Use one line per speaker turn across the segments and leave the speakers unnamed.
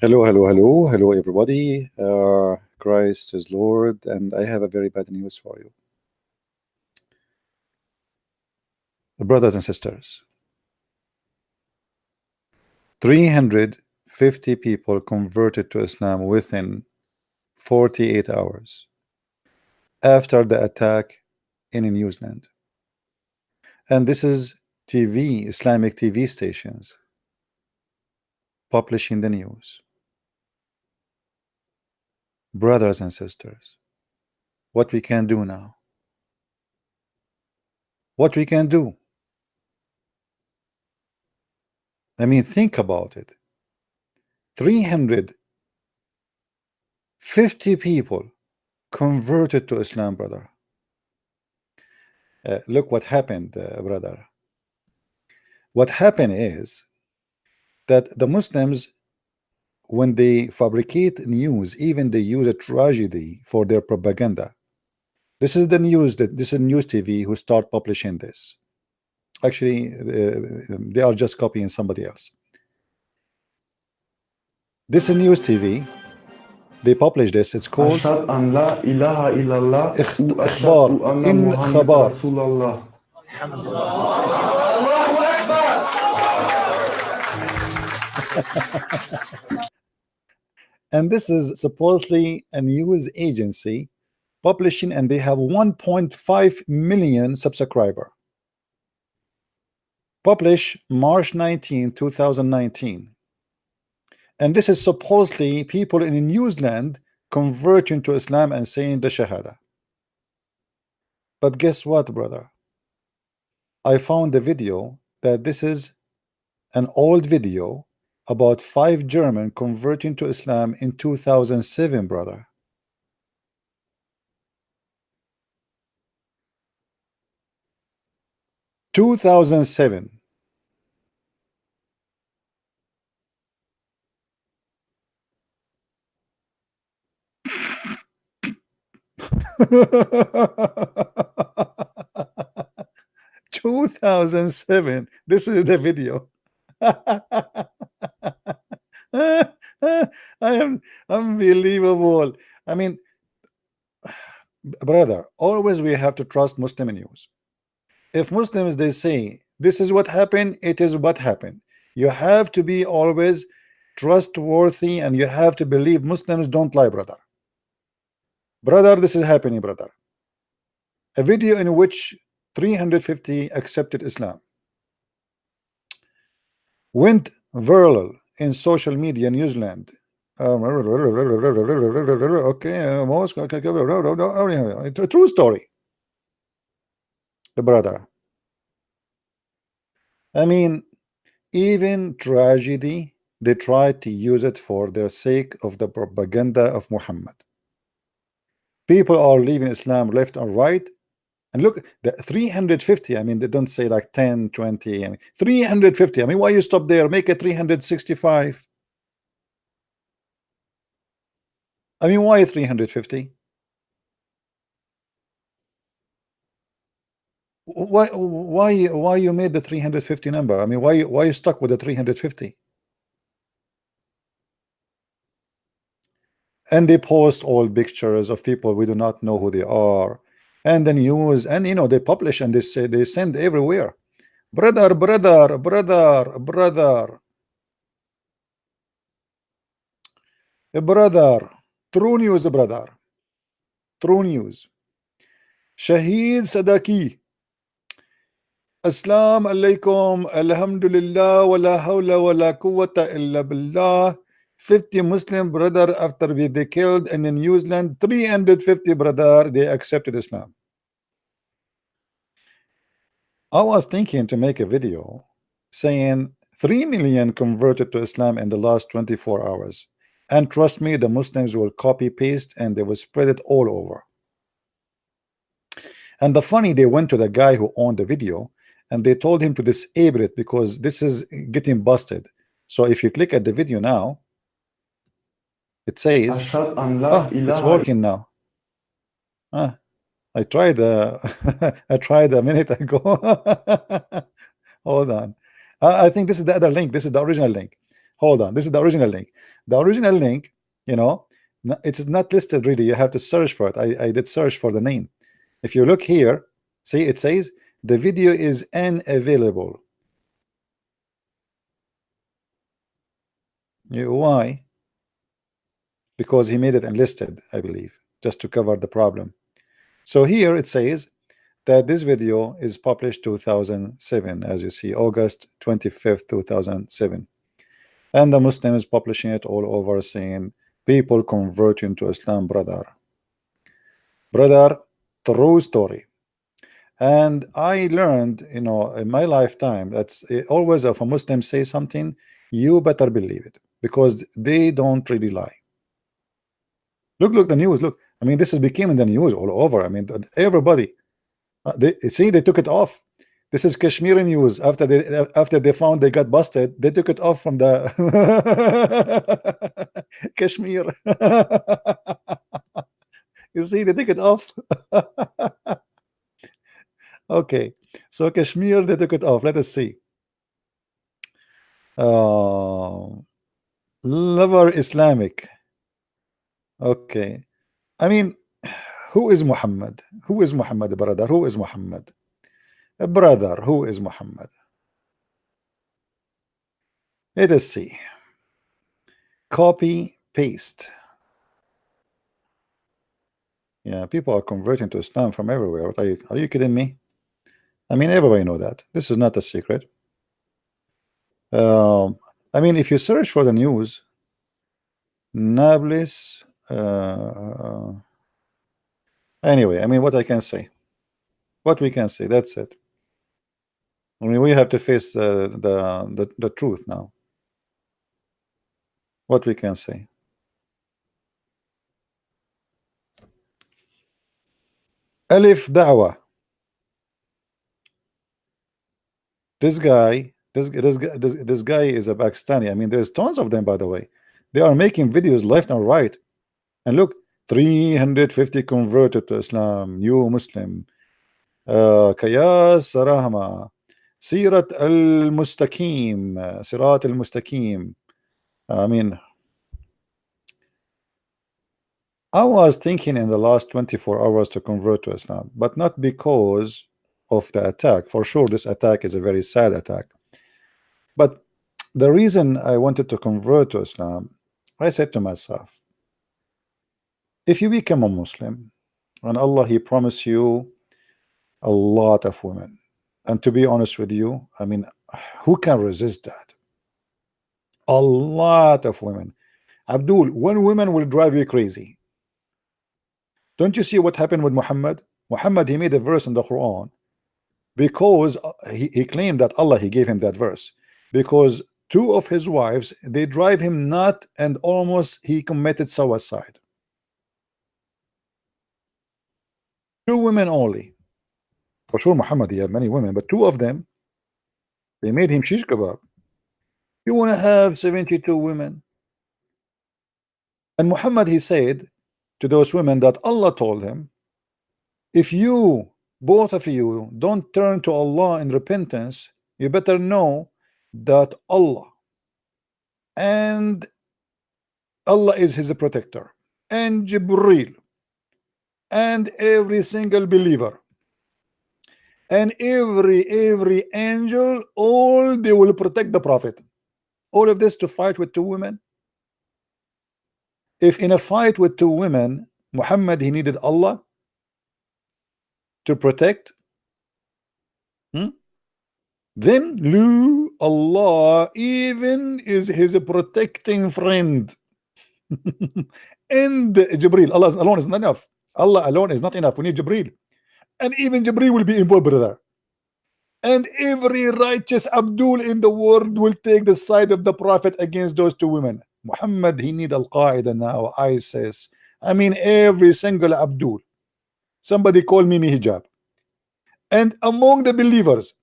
Hello, everybody. Christ is Lord, and I have a very bad news for you, brothers and sisters. 350 people converted to Islam within 48 hours after the attack in New Zealand, and this is TV, Islamic TV stations publishing the news. Brothers and sisters, what we can do now? What we can do? I mean, think about it. 350 people converted to Islam, brother. Look what happened, brother. What happened is that the Muslims, when they fabricate news, even they use a tragedy for their propaganda. This is the news, that this is news TV who start publishing this. Actually, they are just copying somebody else. This is news TV. They publish this. It's called
أشهد أن لا إله إلا الله وأشهد
إخبار
أن
إن
محمد
خبر.
رسول الله.
And this is supposedly a news agency publishing, and they have 1.5 million subscriber. Published March 19, 2019. And this is supposedly people in New Zealand converting to Islam and saying the Shahada. But guess what, brother? I found the video that this is an old video about 5 German converting to Islam in 2007, brother. (2007). (2007). This is the video. I am unbelievable. I mean, brother, always we have to trust Muslim news. If Muslims they say this is what happened, it is what happened. You have to be always trustworthy, and you have to believe Muslims don't lie, brother. Brother, this is happening, brother. A video in which 350 accepted Islam went viral in social media in New Zealand. Okay, a true story, brother. I mean, even tragedy, they try to use it for their sake of the propaganda of Muhammad. People are leaving Islam left and right. And look, the 350, I mean, they don't say like 10, 20, I mean, 350. I mean, why you stop there? Make it 365. I mean, why 350? Why you made the 350 number? I mean, why you stuck with the 350? And they post all pictures of people we do not know who they are, and the news, and you know, they publish and they say, they send everywhere. Brother, true news, brother, true news. Shaheed Sadaki, Assalamu alaikum, alhamdulillah, wala hawla wala quwwata illa billah. 50 Muslim brother after they killed in New Zealand, 350 brother they accepted Islam. I was thinking to make a video saying 3 million converted to Islam in the last 24 hours, and trust me, the Muslims will copy paste and they will spread it all over. And the funny, they went to the guy who owned the video and they told him to disable it because this is getting busted. So if you click at the video now, it says, oh, it's working now. I tried I tried a minute ago. Hold on. I think this is the other link. This is the original link. Hold on, this is the original link. The original link, you know, it is not listed really. You have to search for it. I did search for the name. If you look here, see it says the video is unavailable. Why? Because he made it unlisted, I believe, just to cover the problem. So here it says that this video is published 2007, as you see, August 25th, 2007. And the Muslim is publishing it all over, saying people convert into Islam, brother. Brother, true story. And I learned, you know, in my lifetime, that's always if a Muslim say something, you better believe it, because they don't really lie. Look, the news. Look, I mean, this is became in the news all over. I mean, everybody. They see they took it off. This is Kashmiri news. After they found they got busted, they took it off from the Kashmir. You see, they took it off. Okay, so Kashmir, they took it off. Let us see. Lover Islamic. Okay, I mean, who is Muhammad? Who is Muhammad, brother? Who is Muhammad? Brother, who is Muhammad? Let us see. Copy, paste. Yeah, people are converting to Islam from everywhere. What are you kidding me? I mean, everybody know that. This is not a secret. I mean, if you search for the news, Nablus. Anyway, I mean, what I can say, what we can say, that's it. I mean, we have to face the truth now. What we can say. Alif Da'wa. This guy is a Pakistani. I mean, there's tons of them, by the way. They are making videos left and right. And look, 350 converted to Islam, new Muslim. Kayas Rahma, Sirat al-Mustaqim, Sirat al-Mustaqim. I mean, I was thinking in the last 24 hours to convert to Islam, but not because of the attack. For sure, this attack is a very sad attack. But the reason I wanted to convert to Islam, I said to myself, if you become a Muslim, and Allah, He promised you a lot of women, and to be honest with you, I mean, who can resist that? A lot of women. Abdul, one woman will drive you crazy. Don't you see what happened with Muhammad? Muhammad, he made a verse in the Quran because he claimed that Allah, He gave him that verse because two of his wives, they drive him nut, and almost he committed suicide. Two women only. For sure, Muhammad, he had many women, but two of them, they made him shish kebab. You want to have 72 women? And Muhammad, he said to those women that Allah told him, if you, both of you, don't turn to Allah in repentance, you better know that Allah is His protector, and Jibreel, and every single believer, and every angel, all they will protect the Prophet. All of this to fight with two women. If in a fight with two women, Muhammad, he needed Allah to protect, then Allah even is his protecting friend. And Jibreel, Allah alone is not enough. Allah alone is not enough. We need Jibreel, and even Jibreel will be involved, brother. And every righteous Abdul in the world will take the side of the Prophet against those two women. Muhammad, he need Al-Qaeda now, ISIS. I mean, every single Abdul. Somebody call Mimi Hijab. And among the believers,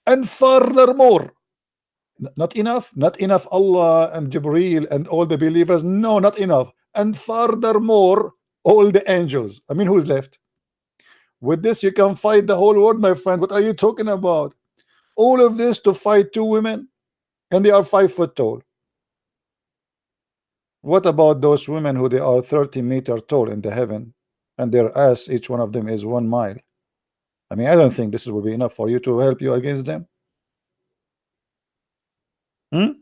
and furthermore, not enough Allah and Jibreel and all the believers. No, not enough. And furthermore, all the angels. I mean, who's left? With this, you can fight the whole world, my friend. What are you talking about? All of this to fight two women, and they are 5 foot tall. What about those women who they are 30-meter tall in the heaven, and their ass, each one of them, is 1 mile? I mean, I don't think this will be enough for you to help you against them. Hmm?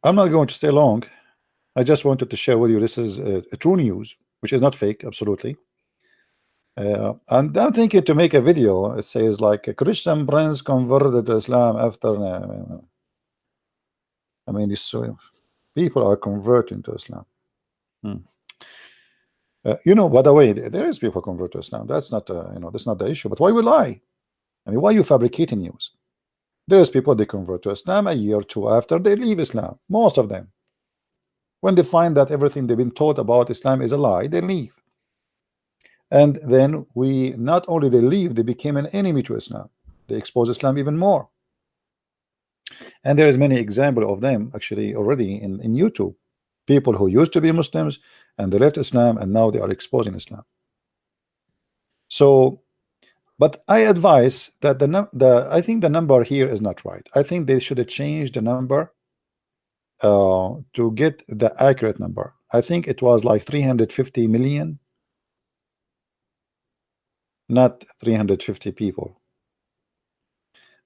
I'm not going to stay long. I just wanted to share with you this is a true news, which is not fake, absolutely. And I'm thinking to make a video. It says like a Christian prince converted to Islam after. I mean, these people are converting to Islam. Hmm. You know, by the way, there is people convert to Islam. That's not, that's not the issue. But why we lie? I mean, why you fabricating news? There's people they convert to Islam a year or two after they leave Islam. Most of them, when they find that everything they've been taught about Islam is a lie, they leave. And then we not only they leave, they became an enemy to Islam. They expose Islam even more. And there is many examples of them actually already in YouTube. People who used to be Muslims and they left Islam and now they are exposing Islam. So, but I advise that I think the number here is not right. I think they should have changed the number to get the accurate number. I think it was like 350 million, not 350 people.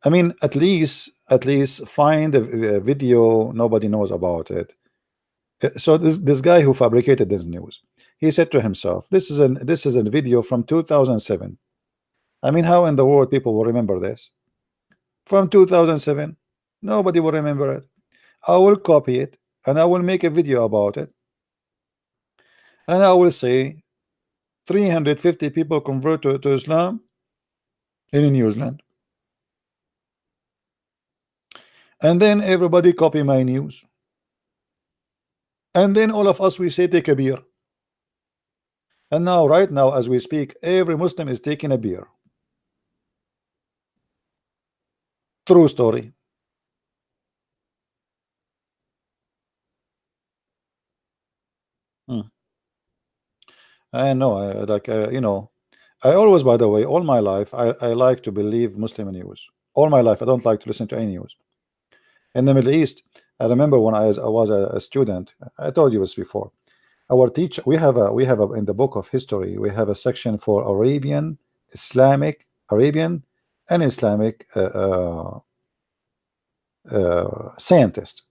I mean, at least find a video nobody knows about it. So this guy who fabricated this news, he said to himself, this is a video from 2007. I mean, how in the world people will remember this? From 2007, nobody will remember it. I will copy it and I will make a video about it, and I will say 350 people convert to Islam in New Zealand, and then everybody copy my news, and then all of us we say take a beer. And now, right now, as we speak, every Muslim is taking a beer. True story. I know, I always, by the way, all my life, I like to believe Muslim news. All my life, I don't like to listen to any news. In the Middle East, I remember when I was a student, I told you this before. Our teacher, we have in the book of history, we have a section for Arabian and Islamic scientists.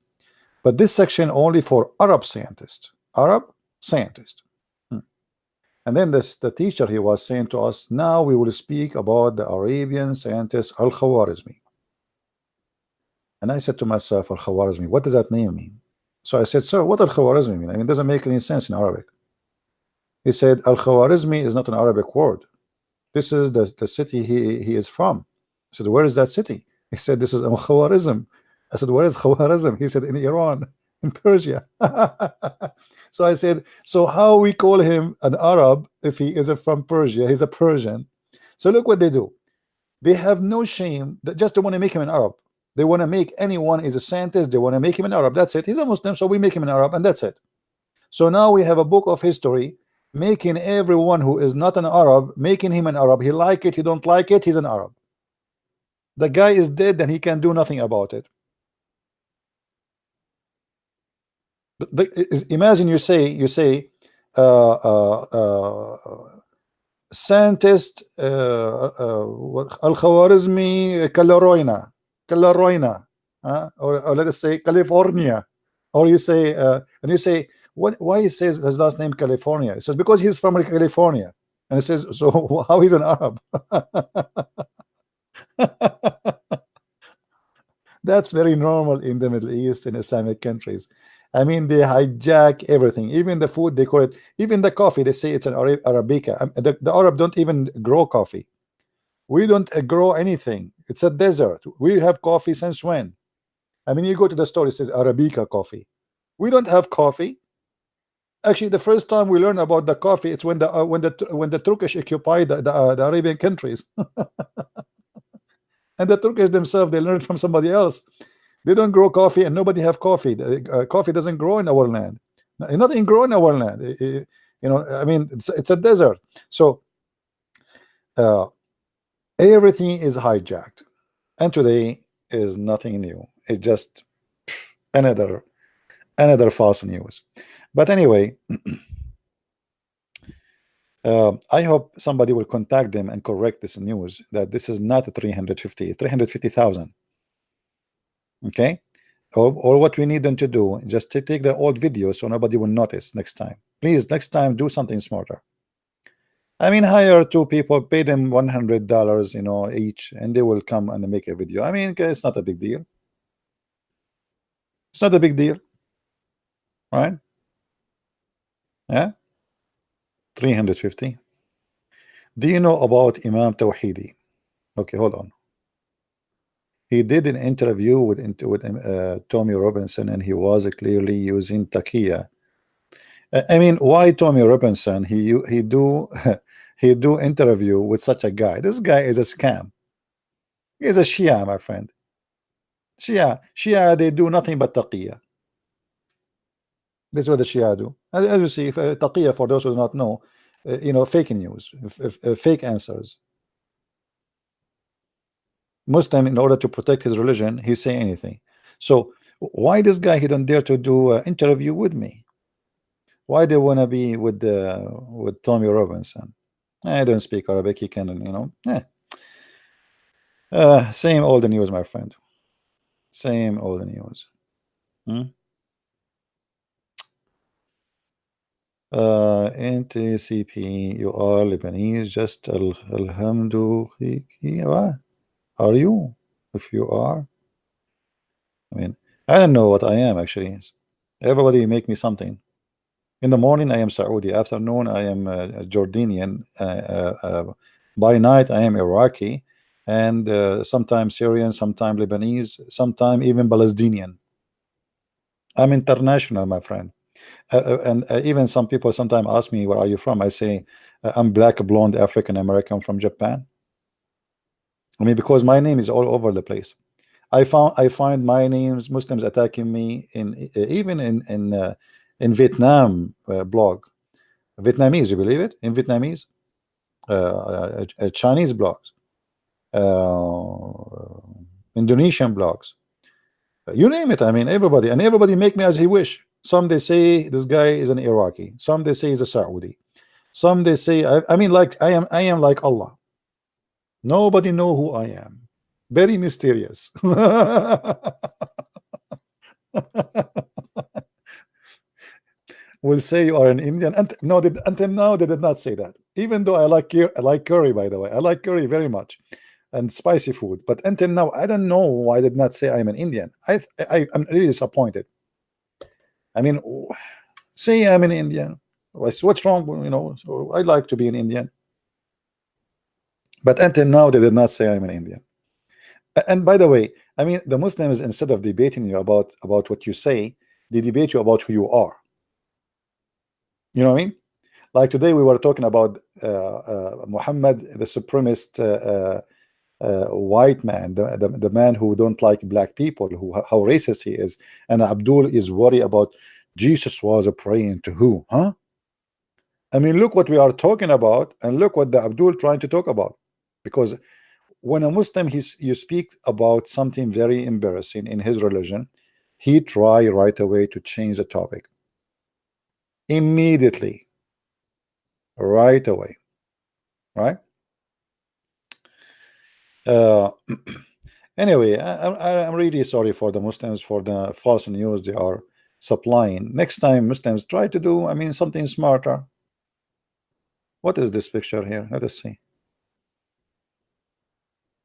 But this section only for Arab scientists. And then the teacher, he was saying to us, now we will speak about the Arabian scientist Al-Khwarizmi. And I said to myself, Al-Khwarizmi, what does that name mean? So I said, sir, what Al-Khwarizmi mean? I mean, it doesn't make any sense in Arabic. He said, Al-Khwarizmi is not an Arabic word. This is the city he is from. I said, where is that city? He said, this is Al-Khwarizm. I said, where is Khwarizm? He said, in Iran, in Persia. So I said, so how we call him an Arab if he isn't from Persia? He's a Persian. So look what they do. They have no shame. They just don't want to make him an Arab. They want to make anyone is a scientist. They want to make him an Arab. That's it. He's a Muslim, so we make him an Arab, and that's it. So now we have a book of history making everyone who is not an Arab, making him an Arab. He like it, he don't like it, he's an Arab. The guy is dead and he can do nothing about it. Imagine you say scientist Al-Khwarizmi Calaroina, or let us say California, or you say and you say why he says his last name California? It says because he's from California, and it says so how he's an Arab. That's very normal in the Middle East and Islamic countries. I mean, they hijack everything, even the food. They call it, even the coffee, they say it's an Arabica. The Arab don't even grow coffee. We don't grow anything. It's a desert. We have coffee since when? I mean, you go to the store, it says Arabica coffee. We don't have coffee. Actually, the first time we learn about the coffee, it's when the Turkish occupied the Arabian countries. And the Turkish themselves, they learned from somebody else. They don't grow coffee, and nobody have coffee. Coffee doesn't grow in our land. Nothing grow in our land. I mean, it's a desert. So everything is hijacked. And today, is nothing new. It's just another false news. But anyway, I hope somebody will contact them and correct this news that this is not 350,000. Okay, or what we need them to do, just to take the old video so nobody will notice next time. Please, next time do something smarter. I mean, hire 2 people, pay them $100, you know, each, and they will come and make a video. I mean, it's not a big deal. It's not a big deal, right? Yeah, 350. Do you know about Imam Tawhidi? Okay, hold on. He did an interview with Tommy Robinson, and he was clearly using Taqiyya. I mean, why Tommy Robinson? He do he do interview with such a guy. This guy is a scam. He's a Shia, my friend. Shia, they do nothing but Taqiyya. That's what the Shia do. As you see, if Taqiyya, for those who do not know, you know, fake news, fake answers. Muslim, in order to protect his religion, he say anything. So why this guy, he don't dare to do an interview with me? Why they wanna be with Tommy Robinson? I don't speak Arabic. He can, you know. Same old news, my friend. Same old news. NTCP, you are Lebanese, just Alhamdulillah. Are you? If you are, I mean, I don't know what I am actually. Everybody make me something. In the morning I am Saudi, afternoon I am Jordanian, by night I am Iraqi, and sometimes Syrian, sometimes Lebanese, sometimes even Palestinian. I'm international, my friend. And even some people sometimes ask me, where are you from? I say, I'm black, blonde, African American from Japan. I mean, because my name is all over the place. I find my names, Muslims attacking me even in Vietnam blog, Vietnamese, you believe it? In Vietnamese, Chinese blogs, Indonesian blogs, you name it. I mean, everybody make me as he wish. Some they say this guy is an Iraqi, some they say he's a Saudi, some they say I mean, like I am like Allah. Nobody know who I am. Very mysterious. Will say you are an Indian, and no, until now they did not say that. Even though I like curry, by the way, I like curry very much, and spicy food. But until now, I don't know why I did not say I'm an Indian. I'm really disappointed. I mean, say I'm an Indian. What's wrong? You know, so I like to be an Indian. But until now, they did not say I'm an Indian. And by the way, I mean, the Muslims, instead of debating you about what you say, they debate you about who you are. You know what I mean? Like today, we were talking about Muhammad, the supremacist white man, the man who don't like black people, how racist he is, and Abdul is worried about Jesus was praying to who? Huh? I mean, look what we are talking about, and look what the Abdul trying to talk about. Because when a Muslim you speak about something very embarrassing in his religion, he try right away to change the topic immediately, right away, right? Anyway, I'm really sorry for the Muslims for the false news they are supplying. Next time Muslims try to do, I mean, something smarter. What is this picture here? Let us see.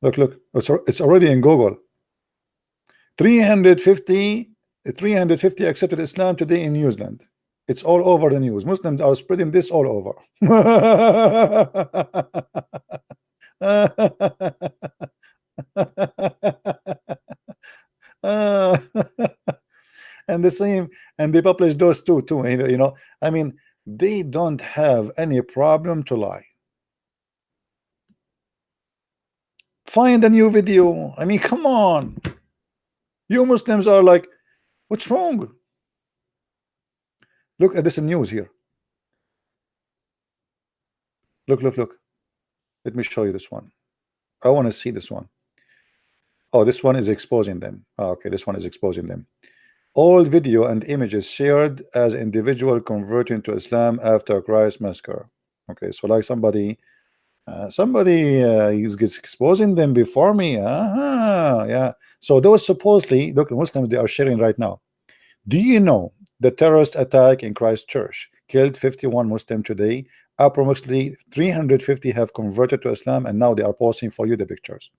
Look, it's already in Google. 350 accepted Islam today in New Zealand. It's all over the news. Muslims are spreading this all over. And the same, and they publish those too. You know, I mean, they don't have any problem to lie. Find a new video. I mean, come on. You Muslims are like, what's wrong? Look at this news here. Look. Let me show you this one. I want to see this one. Oh, this one is exposing them. Oh, okay, this one is exposing them. All video and images shared as individual converting to Islam after Christ massacre. Okay, so like somebody is exposing them before me. Yeah. So those supposedly, look, Muslims, they are sharing right now. Do you know the terrorist attack in Christchurch killed 51 Muslims today? Approximately 350 have converted to Islam, and now they are posting for you the pictures.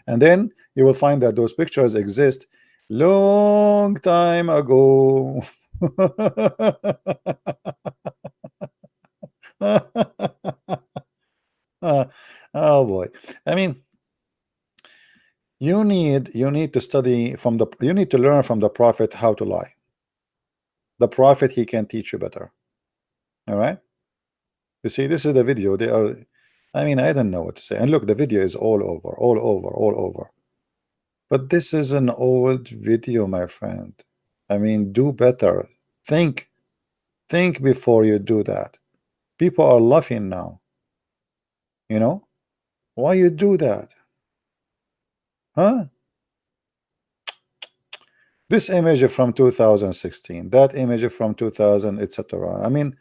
And then you will find that those pictures exist long time ago. Oh boy. I mean, you need to study from the, you need to learn from the prophet how to lie. The prophet, he can teach you better. All right, you see, this is the video. They are, I mean, I don't know what to say. And look, the video is all over, all over. But this is an old video, my friend. I mean, do better. Think before you do that. People are laughing now. You know why you do that? Huh? This image from 2016, that image from 2000, etc. I mean,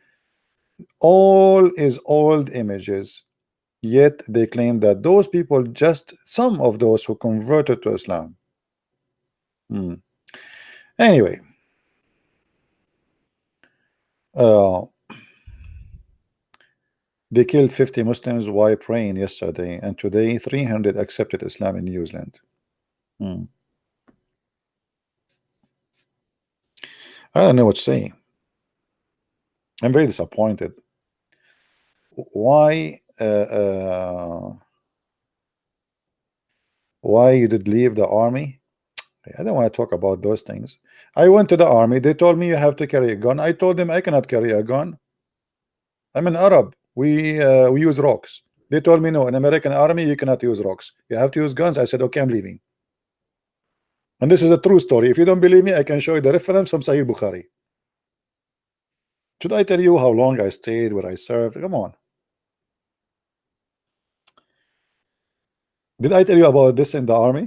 all is old images, yet they claim that those people, just some of those who converted to Islam. Anyway, they killed 50 Muslims while praying yesterday, and today 300 accepted Islam in New Zealand. I don't know what to say. I'm very disappointed. Why you did leave the army? I don't want to talk about those things. I went to the army. They told me you have to carry a gun. I told them I cannot carry a gun. I'm an Arab. We use rocks. They told me no, in American army you cannot use rocks. You have to use guns. I said okay, I'm leaving. And this is a true story. If you don't believe me, I can show you the reference from Sahih Bukhari. Should I tell you how long I stayed, where I served? Come on. Did I tell you about this in the army?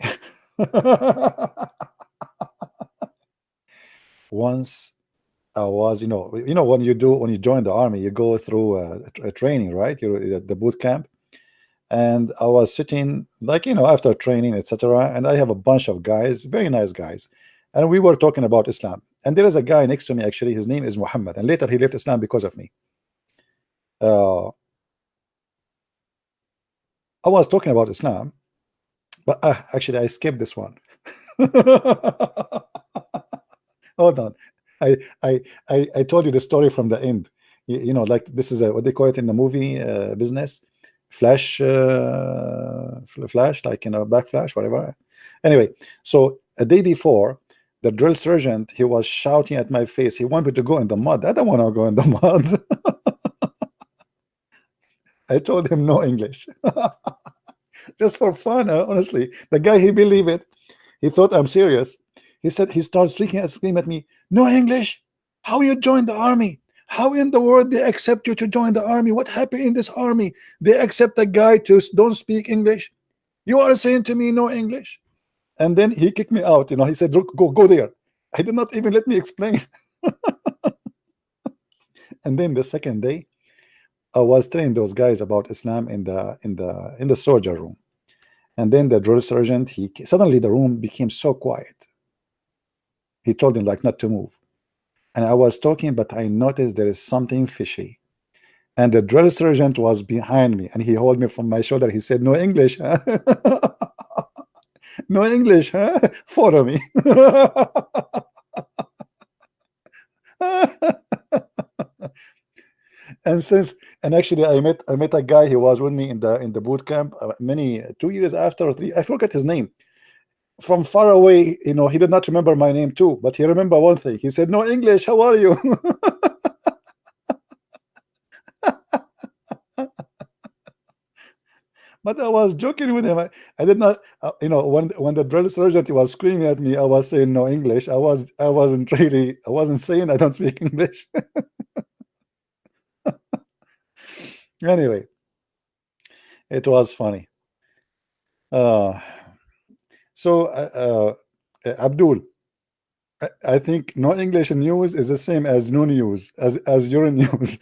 Once I was, you know, when you join the army, you go through a training, right? You're at the boot camp. And I was sitting, like, after training, etc. And I have a bunch of guys, very nice guys, and we were talking about Islam. And there is a guy next to me, actually, his name is Muhammad, and later he left Islam because of me. I was talking about Islam, but actually I skipped this one. Hold on. I told you the story from the end. Like, this is what they call it in the movie business, flash, like, backflash, whatever. Anyway, so a day before, the drill sergeant, he was shouting at my face. He wanted to go in the mud. I don't want to go in the mud. I told him no English. Just for fun, honestly. The guy, he believed it. He thought I'm serious. He said, he starts screaming at me, no English? How you joined the army? How in the world they accept you to join the army? What happened in this army? They accept a guy to don't speak English? You are saying to me no English? And then he kicked me out. He said, go there. I did not even let me explain. And then the second day, I was telling those guys about Islam in the soldier room. And then the drill sergeant, suddenly the room became so quiet. He told him, like, not to move. And I was talking, but I noticed there is something fishy. And the drill sergeant was behind me, and he held me from my shoulder. He said, no English, huh? No English, huh? Follow me. And actually I met a guy. He was with me in the boot camp 2 years after, or 3, I forget his name. From far away, he did not remember my name too, but he remember one thing. He said, no English, how are you? But I was joking with him. I did not, when the drill sergeant was screaming at me, I was saying no English. I wasn't saying I don't speak English. Anyway, it was funny. So Abdul, I think no English news is the same as no news, as your news.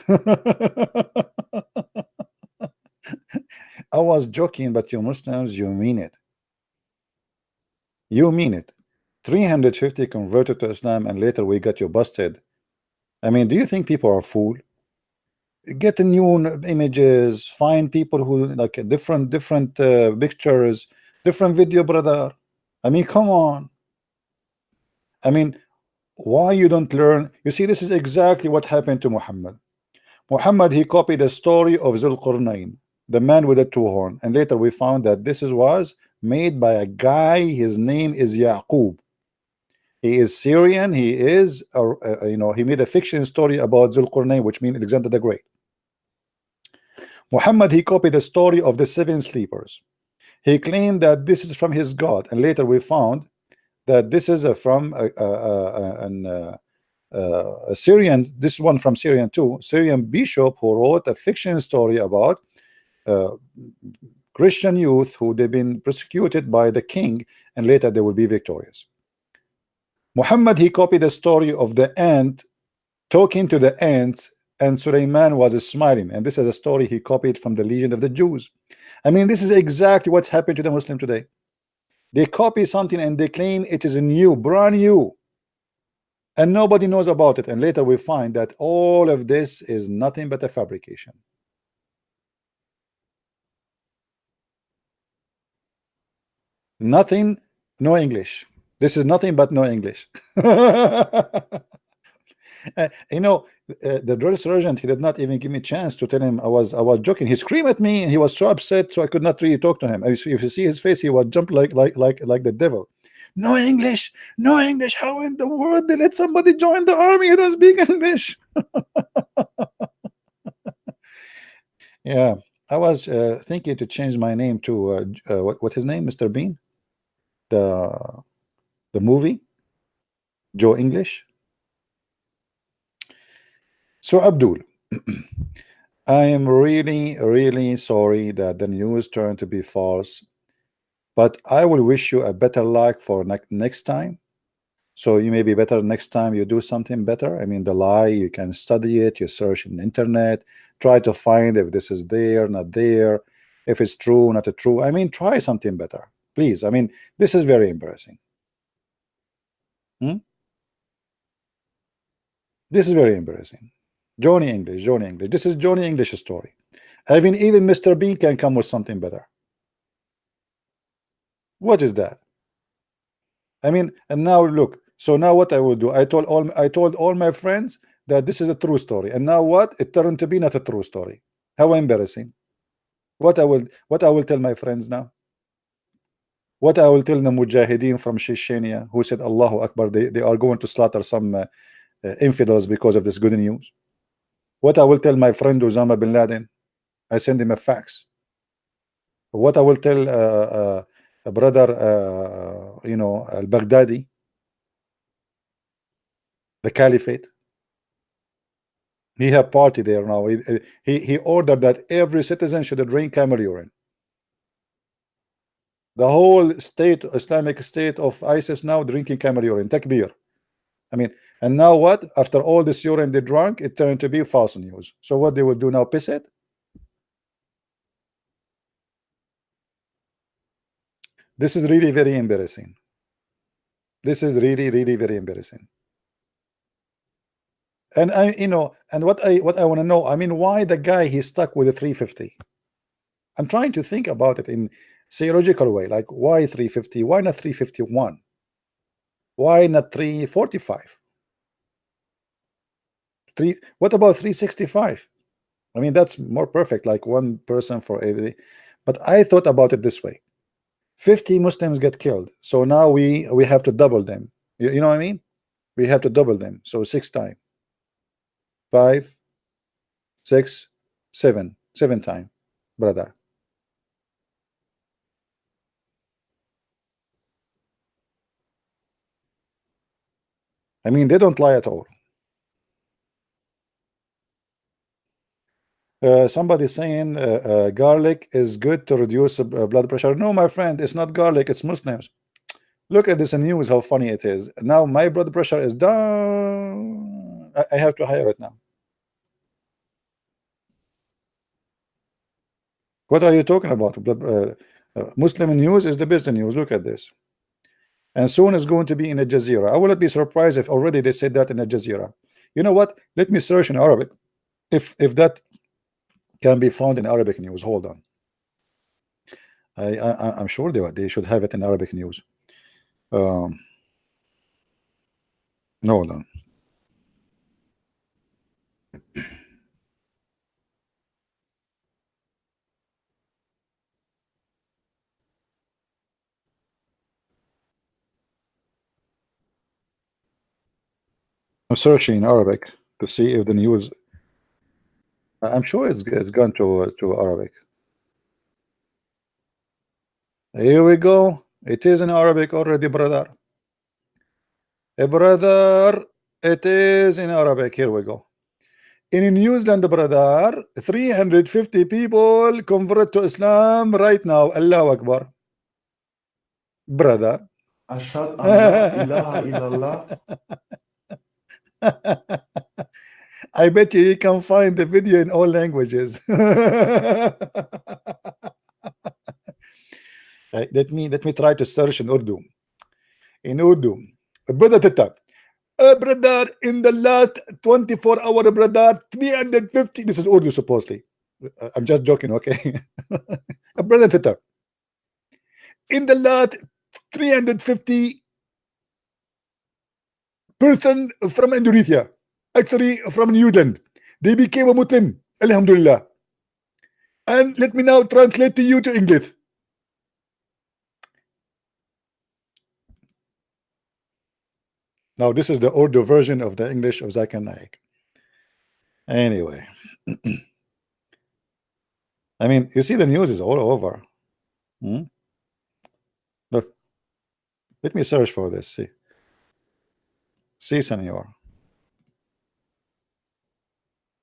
I was joking, but you Muslims, you mean it. You mean it. 350 converted to Islam, and later we got you busted. I mean, do you think people are fool? Get new images, find people who like different pictures, different video, brother. I mean, come on. I mean, why you don't learn? You see, this is exactly what happened to Muhammad. Muhammad, he copied the story of Zulqarnain, the man with the two horn, and later we found that was made by a guy. His name is Yaqub. He is Syrian. He is he made a fiction story about Zulqarnain, which means Alexander the Great. Muhammad, he copied the story of the seven sleepers. He claimed that this is from his God, and later we found that this is from a Syrian, this one from Syrian too, Syrian bishop who wrote a fiction story about Christian youth who they've been persecuted by the king, and later they will be victorious. Muhammad, he copied the story of the ant talking to the ants, and Suleiman was smiling, and this is a story he copied from the Legend of the Jews. I mean, this is exactly what's happened to the Muslim today. They copy something and they claim it is new, brand new, and nobody knows about it, and later we find that all of this is nothing but a fabrication. Nothing, no English. This is nothing but no English. The drill sergeant, he did not even give me a chance to tell him I was joking. He screamed at me and he was so upset, so I could not really talk to him. If you see his face, he would jump like the devil. No English, no English. How in the world they let somebody join the army who doesn't speak English? Yeah, I was thinking to change my name to what his name, Mr. Bean, the movie, Joe English. So Abdul, I am really sorry that the news turned to be false, but I will wish you a better luck for next time. So you may be better next time you do something better. I mean, the lie, you can study it, you search in the internet, try to find if this is there, not there, if it's true, not true. I mean, try something better, please. I mean, this is very embarrassing. This is very embarrassing. Johnny English. This is Johnny English story. Even Mr. Bean can come with something better. What is that? I mean, and now look. So now what I will do? I told all my friends that this is a true story, and now what? It turned to be not a true story. How embarrassing! What I will tell my friends now? What I will tell the Mujahideen from Chechnya who said Allahu Akbar? They are going to slaughter some infidels because of this good news. What I will tell my friend Osama bin Laden? I send him a fax. What I will tell a brother, al-Baghdadi, the Caliphate. He have party there now. He ordered that every citizen should drink camel urine. The whole state, Islamic State of ISIS now drinking camel urine, takbir. I mean, and now what? After all this urine they drank, it turned to be false news. So what they will do now? Piss it? This is really very embarrassing. This is really very embarrassing. And and what I want to know, I mean, why the guy he's stuck with a 350? I'm trying to think about it in theological way, like why 350? Why not 351? Why not 345? What about 365? I mean, that's more perfect, like one person for every. But I thought about it this way: 50 Muslims get killed, so now we have to double them. You know what I mean? We have to double them, so 6 times. 5, 6, 7 times, brother. I mean, they don't lie at all. Somebody saying garlic is good to reduce blood pressure. No, my friend, it's not garlic, it's Muslims. Look at this news, how funny it is. Now my blood pressure is down. I have to hire it now. What are you talking about? Muslim news is the best news. Look at this. And soon it's going to be in Al Jazeera. I will not be surprised if already they said that in Al Jazeera. You know what? Let me search in Arabic. If that can be found in Arabic news. Hold on. I'm sure they should have it in Arabic news. No, hold on. I'm searching in Arabic to see if the news. I'm sure it's gone to Arabic. Here we go. It is in Arabic already, brother. Brother, it is in Arabic. Here we go. In New Zealand, brother, 350 people convert to Islam right now. Allahu Akbar. Brother.
أشهد أن لا إله إلا الله.
I bet you can find the video in all languages. Let me try to search in Urdu. In Urdu, brother Tata, brother, in the last 24 hours, brother, 350. This is Urdu supposedly. I'm just joking, okay? Brother Tata, in the last 350 person from Indonesia, actually from New Zealand, they became a Muslim. Alhamdulillah. And let me now translate to you to English. Now this is the Urdu version of the English of Zakir Naik. Anyway, I mean, you see the news is all over. Look, let me search for this. See, senor.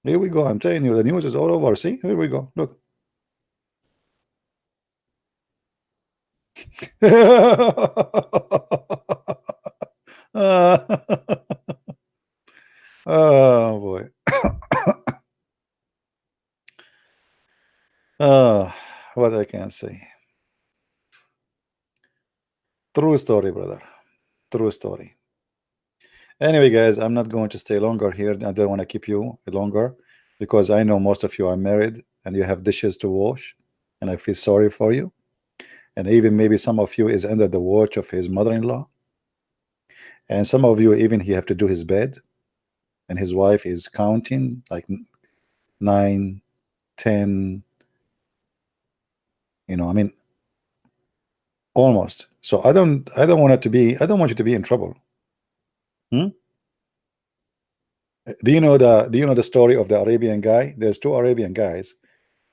Here we go. I'm telling you, the news is all over. See, here we go. Look. Oh boy. What I can say. True story, brother. True story. Anyway, guys, I'm not going to stay longer here. I don't want to keep you longer because I know most of you are married and you have dishes to wash, and I feel sorry for you. And even maybe some of you is under the watch of his mother-in-law, and some of you even he have to do his bed, and his wife is counting like 9, 10. You know, I mean, almost. So I don't want it to be. I don't want you to be in trouble. Do you know the story of the Arabian guy? There's two Arabian guys.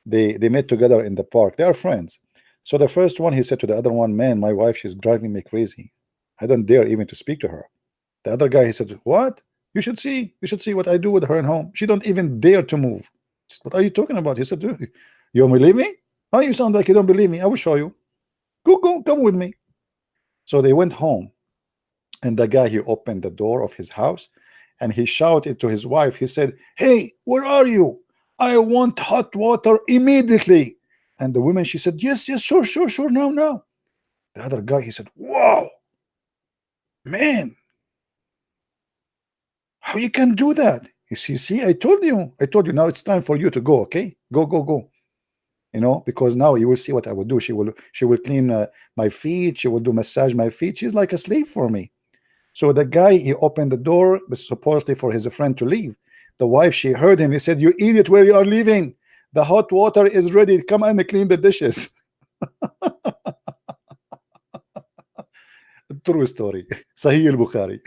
They met together in the park. They are friends. So the first one, he said to the other one, man, my wife, she's driving me crazy. I don't dare even to speak to her. The other guy, he said, what? You should see what I do with her at home. She don't even dare to move. Said, what are you talking about? He said, you don't believe me? Oh, you sound like you don't believe me. I will show you. Go, come with me. So they went home, and the guy, he opened the door of his house, and he shouted to his wife. He said, hey, where are you? I want hot water immediately. And the woman, she said, yes, sure, now. The other guy, he said, wow, man, how you can do that? You see, I told you, now it's time for you to go, okay? Go. You know, because now you will see what I will do. She will clean my feet. She will do massage my feet. She's like a slave for me. So the guy, he opened the door, supposedly for his friend to leave. The wife, she heard him. He said, you idiot, where you are leaving? The hot water is ready. Come and clean the dishes. True story. Sahih al-Bukhari.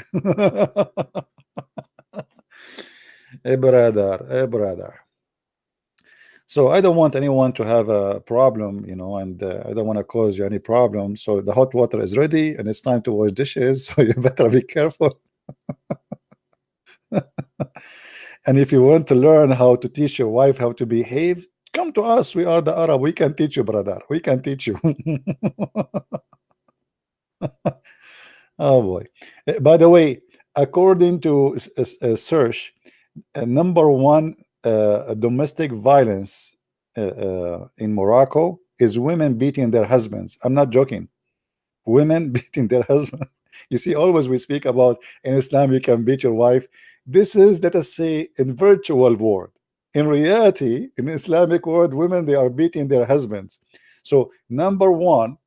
Hey brother. So I don't want anyone to have a problem, you know, and I don't want to cause you any problem. So the hot water is ready and it's time to wash dishes. So you better be careful. And if you want to learn how to teach your wife how to behave, come to us. We are the Arab. We can teach you, brother. We can teach you. Oh boy. By the way, according to search, number one domestic violence in Morocco is women beating their husbands. I'm not joking. Women beating their husbands. You see, always we speak about in Islam you can beat your wife. This is, let us say, in virtual world. In reality, in Islamic world, women, they are beating their husbands. So number one,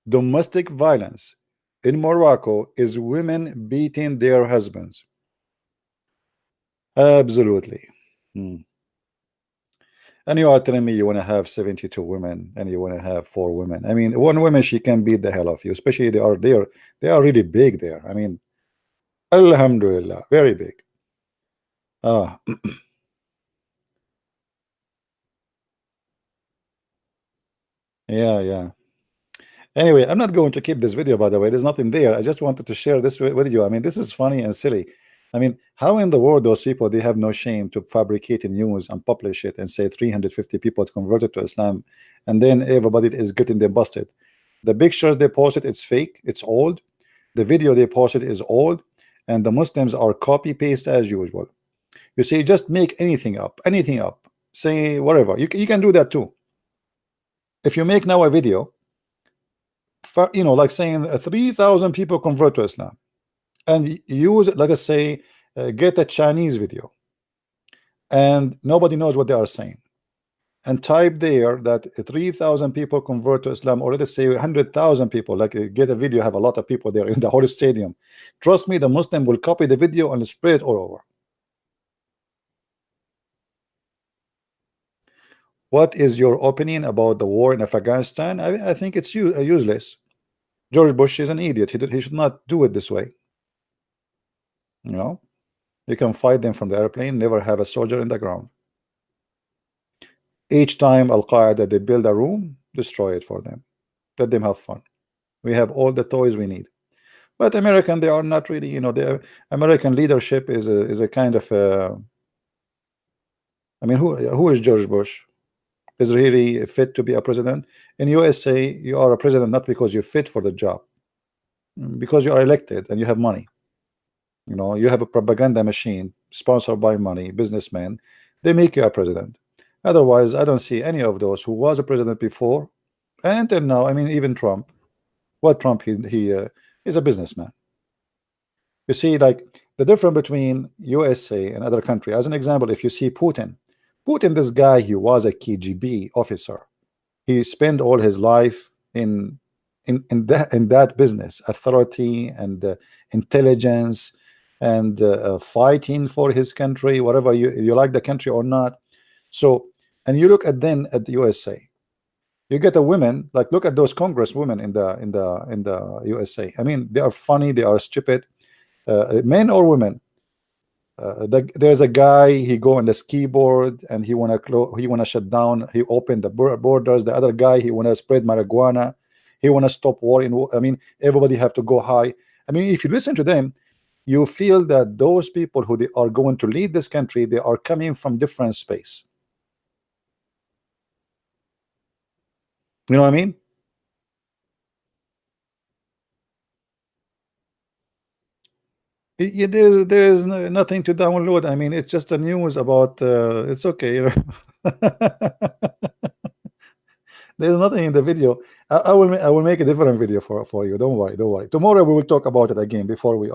domestic violence in Morocco is women beating their husbands. Absolutely. Hmm. And you are telling me you want to have 72 women and you want to have 4 women. I mean, one woman, she can beat the hell of you, especially they are there. They are really big there. I mean, Alhamdulillah, very big. Ah, yeah. Anyway, I'm not going to keep this video, by the way. There's nothing there. I just wanted to share this with you. I mean, this is funny and silly. I mean, how in the world those people, they have no shame to fabricate news and publish it and say 350 people converted to Islam, and then everybody is getting them busted. The pictures they posted, it's fake, it's old. The video they posted is old, and the Muslims are copy paste as usual. You see, just make anything up, say whatever. You can do that too. If you make now a video, you know, like saying 3,000 people convert to Islam, and use it, let us say, get a Chinese video, and nobody knows what they are saying, and type there that 3,000 people convert to Islam, or let us say 100,000 people, like get a video, have a lot of people there in the whole stadium. Trust me, the Muslim will copy the video and spread it all over. What is your opinion about the war in Afghanistan? I think it's useless. George Bush is an idiot. He should not do it this way. You know, you can fight them from the airplane, never have a soldier in the ground. Each time Al-Qaeda they build a room, destroy it for them. Let them have fun. We have all the toys we need. But American, they are not really, you know, the American leadership is a kind of I mean, who is George Bush? Is really fit to be a president? In USA, you are a president not because you're fit for the job, because you are elected and you have money. You know, you have a propaganda machine sponsored by money, businessmen. They make you a president. Otherwise, I don't see any of those who was a president before and until now. I mean, even Trump. What Trump? He is a businessman. You see, like the difference between USA and other country. As an example, if you see Putin, this guy, he was a KGB officer. He spent all his life in that business, authority and intelligence, and fighting for his country, whatever you like the country or not. So, and you look at then at the USA, you get a women, like look at those congresswomen in the USA. I mean, they are funny, they are stupid, men or women. There's a guy, he go on the ski board and he wanna shut down, he opened the borders. The other guy, he wanna spread marijuana, he wanna stop war in war. I mean, everybody have to go high. I mean, if you listen to them, you feel that those people who they are going to lead this country, they are coming from different space. You know what I mean? Yeah, there's nothing to download. I mean, it's just a news about it's okay, you know. There's nothing in the video. I will make a different video for you. Don't worry. Tomorrow we will talk about it again before we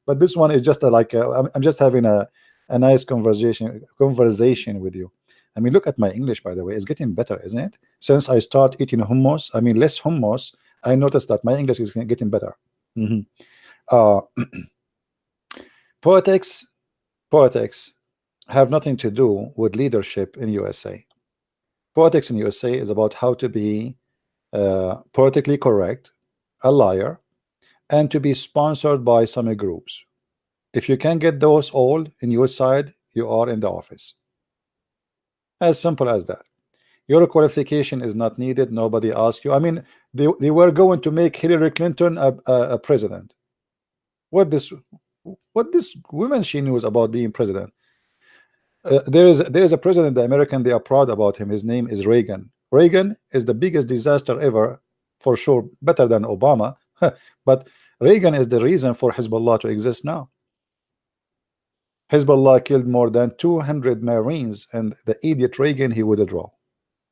but this one is just I'm just having a nice conversation with you. I mean, look at my English, by the way. It's getting better, isn't it? Since I start eating hummus, I mean less hummus, I noticed that my English is getting better. uh Politics have nothing to do with leadership in USA. Politics in USA is about how to be politically correct, a liar, and to be sponsored by some groups. If you can get those all in your side, you are in the office. As simple as that. Your qualification is not needed. Nobody asked you. I mean, they were going to make Hillary Clinton a president. What this woman she knows about being president? There is a president, the American, they are proud about him. His name is Reagan. Reagan is the biggest disaster ever, for sure, better than Obama. But Reagan is the reason for Hezbollah to exist now. Hezbollah killed more than 200 Marines, and the idiot Reagan, he withdrew.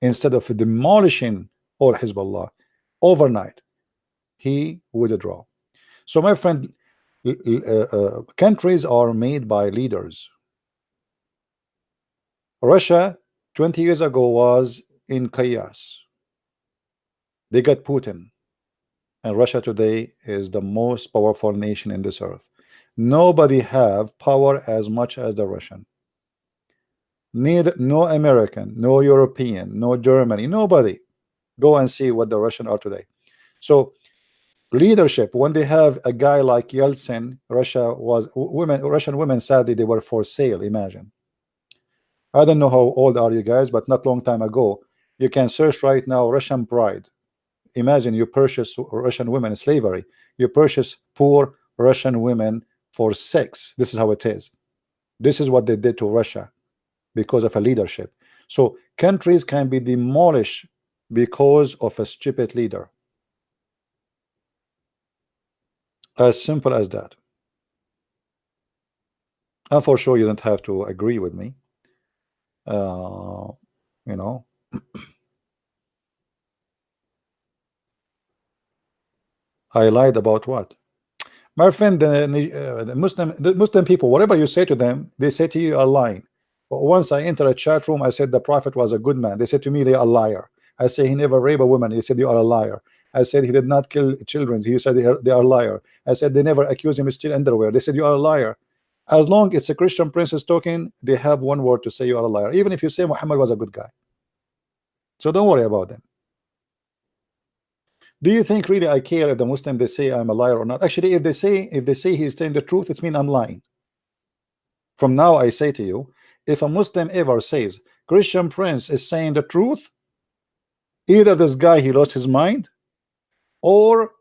Instead of demolishing all Hezbollah overnight, he withdrew. So my friend, countries are made by leaders. Russia 20 years ago was in chaos. They got Putin, and Russia today is the most powerful nation in this earth. Nobody have power as much as the Russian. Neither, no American, no European, no Germany, nobody. Go and see what the Russian are today. So leadership, when they have a guy like Yeltsin, Russia was Russian women, sadly, they were for sale. Imagine. I don't know how old are you guys, but not long time ago, you can search right now Russian bride. Imagine you purchase Russian women in slavery. You purchase poor Russian women for sex. This is how it is. This is what they did to Russia because of a leadership. So countries can be demolished because of a stupid leader. As simple as that. And for sure, you don't have to agree with me. You know. I lied about what? My friend, the Muslim people, whatever you say to them, they say to you, you are lying. But once I enter a chat room, I said the Prophet was a good man. They said to me, they are a liar. I say he never raped a woman. He said you are a liar. I said he did not kill children. He said they are a liar. I said they never accused him of stealing underwear. They said you are a liar. As long as it's a Christian princess talking, they have one word to say you are a liar. Even if you say Muhammad was a good guy. So don't worry about them. Do you think really I care if the Muslim they say I'm a liar or not? Actually, if they say he's saying the truth, it means I'm lying. From now I say to you, if a Muslim ever says Christian Prince is saying the truth, either this guy he lost his mind, or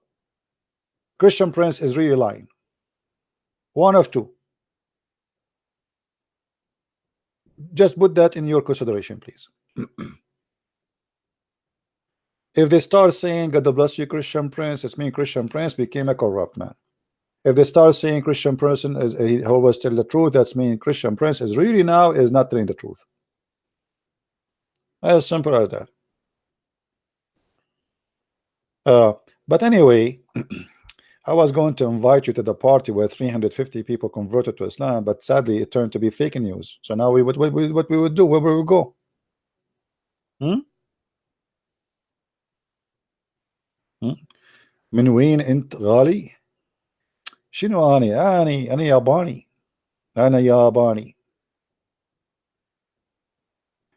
Christian Prince is really lying. One of two. Just put that in your consideration, please. If they start saying God bless you, Christian Prince, it's mean Christian Prince became a corrupt man. If they start saying Christian person is he always tell the truth, that's mean Christian Prince is really now is not telling the truth. As simple as that. But anyway, I was going to invite you to the party where 350 people converted to Islam, but sadly it turned to be fake news. So now what we would do, where we would go? من وين انت غالي؟ شنو أنا ياباني. أنا ياباني.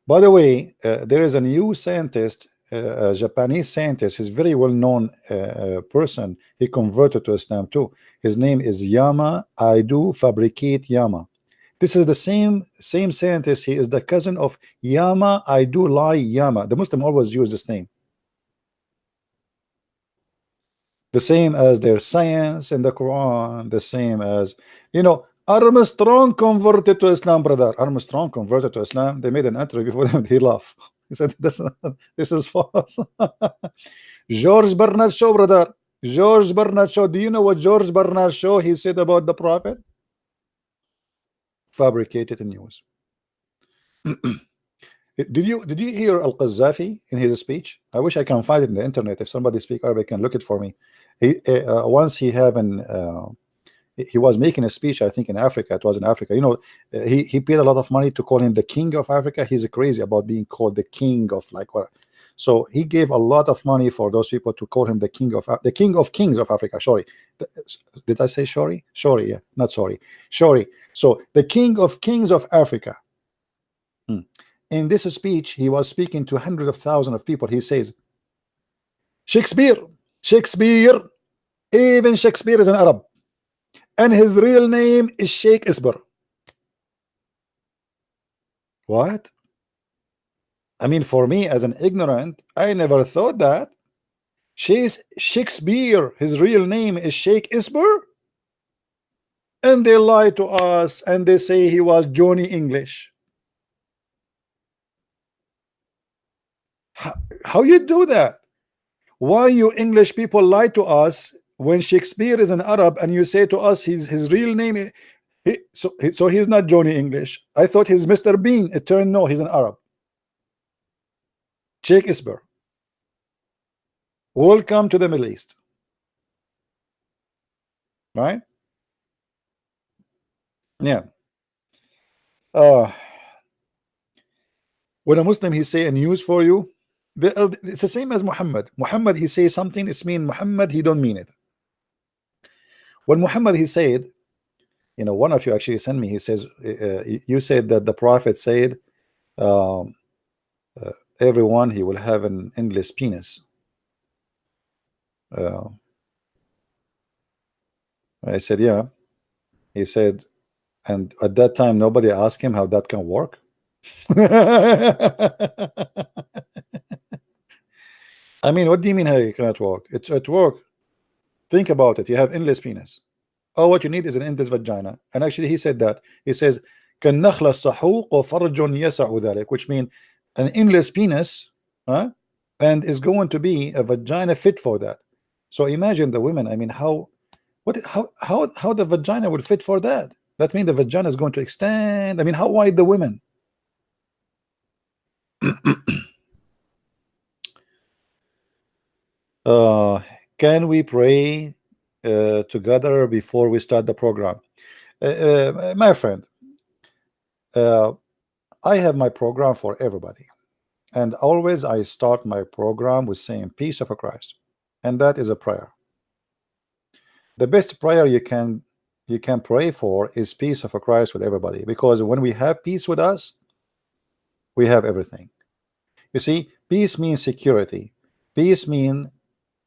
By the way, there is a new scientist, a Japanese scientist. He's very well known person. He converted to Islam too. His name is Yama. I do fabricate Yama. This is the same scientist. He is the cousin of Yama. I do lie Yama. The Muslim always use this name. The same as their science in the Quran. The same as, you know, Armstrong converted to Islam, brother. Armstrong converted to Islam. They made an interview for him. He laughed. He said, "This is false." George Bernard Shaw, brother. George Bernard Shaw. Do you know what George Bernard Shaw he said about the Prophet? Fabricated news. Did you hear Al-Qaddafi in his speech? I wish I can find it in the internet. If somebody speak Arabic can look it for me. He once he have an he was making a speech, I think in Africa. It was in Africa. You know, he paid a lot of money to call him the king of Africa. He's crazy about being called the king of like what. So he gave a lot of money for those people to call him the king of kings of Africa. Sorry, did I say sorry? Sorry, yeah, not sorry. Sorry. So the king of kings of Africa. In this speech, he was speaking to hundreds of thousands of people. He says, Shakespeare, even Shakespeare is an Arab. And his real name is Sheikh Isber. What? I mean, for me as an ignorant, I never thought that. Shakespeare, his real name is Sheikh Isber. And they lie to us and they say he was Johnny English. How you do that? Why you English people lie to us When Shakespeare is an Arab and you say to us his real name, so he's not Johnny English. I thought he's Mr. Bean. It turned no, he's an Arab. Shakespeare. Welcome to the Middle East. Right? Yeah. When a Muslim he say a news for you, it's the same as Muhammad. Muhammad he say something, it's mean Muhammad, he don't mean it. When Muhammad he said, you know, one of you actually sent me, he says, you said that the Prophet said, um, everyone he will have an endless penis. I said, yeah. He said, and at that time nobody asked him how that can work. I mean, what do you mean how you cannot walk? It's at work. Think about it. You have endless penis. Oh, what you need is an endless vagina. And actually, he said that. He says, كالنخلة الصحوق وفرج يسع ذلك, which means an endless penis, huh? And is going to be a vagina fit for that. So imagine the women. I mean, how the vagina would fit for that? That means the vagina is going to extend. I mean, how wide the women? Can we pray together before we start the program? My friend, I have my program for everybody, and always I start my program with saying peace of Christ, and that is a prayer. The best prayer you can pray for is peace of Christ with everybody, because when we have peace with us, we have everything. You see, peace means security. Peace means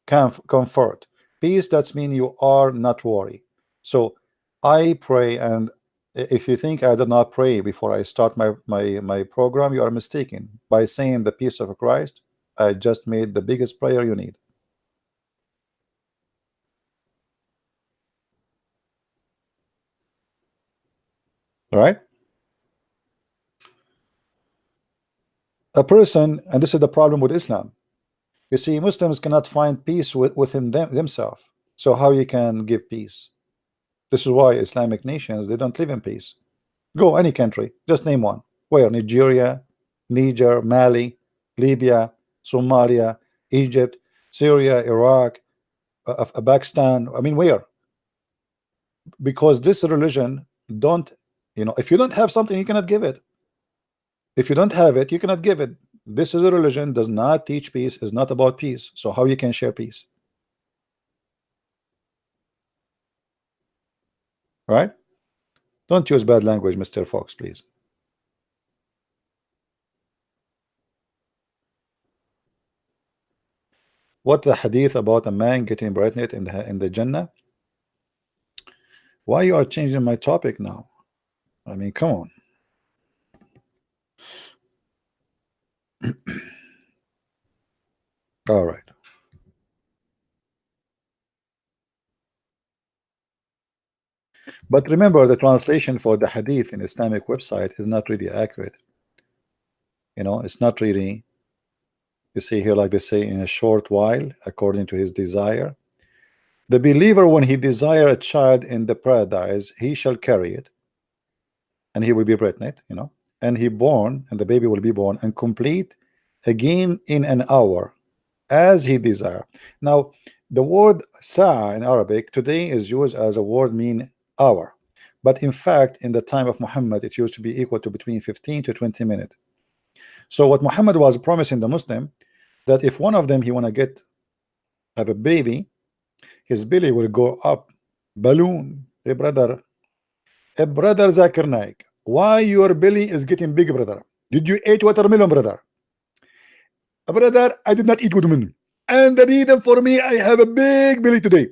comfort. Peace, that means you are not worried. So I pray, and if you think I did not pray before I start my program, you are mistaken. By saying the peace of Christ, I just made the biggest prayer you need. All right? A person, and this is the problem with Islam. You see, Muslims cannot find peace within themselves. So how you can give peace? This is why Islamic nations, they don't live in peace. Go any country, just name one. Where? Nigeria, Niger, Mali, Libya, Somalia, Egypt, Syria, Iraq, Pakistan. I mean, where? Because this religion don't, you know, if you don't have something, you cannot give it. If you don't have it, you cannot give it. This is a religion, does not teach peace, is not about peace. So how you can share peace? Right? Don't use bad language, Mr. Fox, please. What the hadith about a man getting pregnant in the Jannah? Why you are changing my topic now? I mean, come on. All right. But remember, the translation for the hadith in Islamic website is not really accurate. You know, it's not really. You see here, like they say, in a short while, according to his desire. The believer, when he desire a child in the paradise, he shall carry it, and he will be pregnant, you know, and he born, and the baby will be born and complete again in an hour, as he desire. Now, the word sa in Arabic today is used as a word mean hour, but in fact, in the time of Muhammad, it used to be equal to between 15 to 20 minutes. So what Muhammad was promising the Muslim, that if one of them he want to have a baby, his belly will go up balloon. Hey brother, Zakir Naik, why your belly is getting big, brother? Did you eat watermelon, brother? Brother, I did not eat watermelon, and the reason for me, I have a big belly today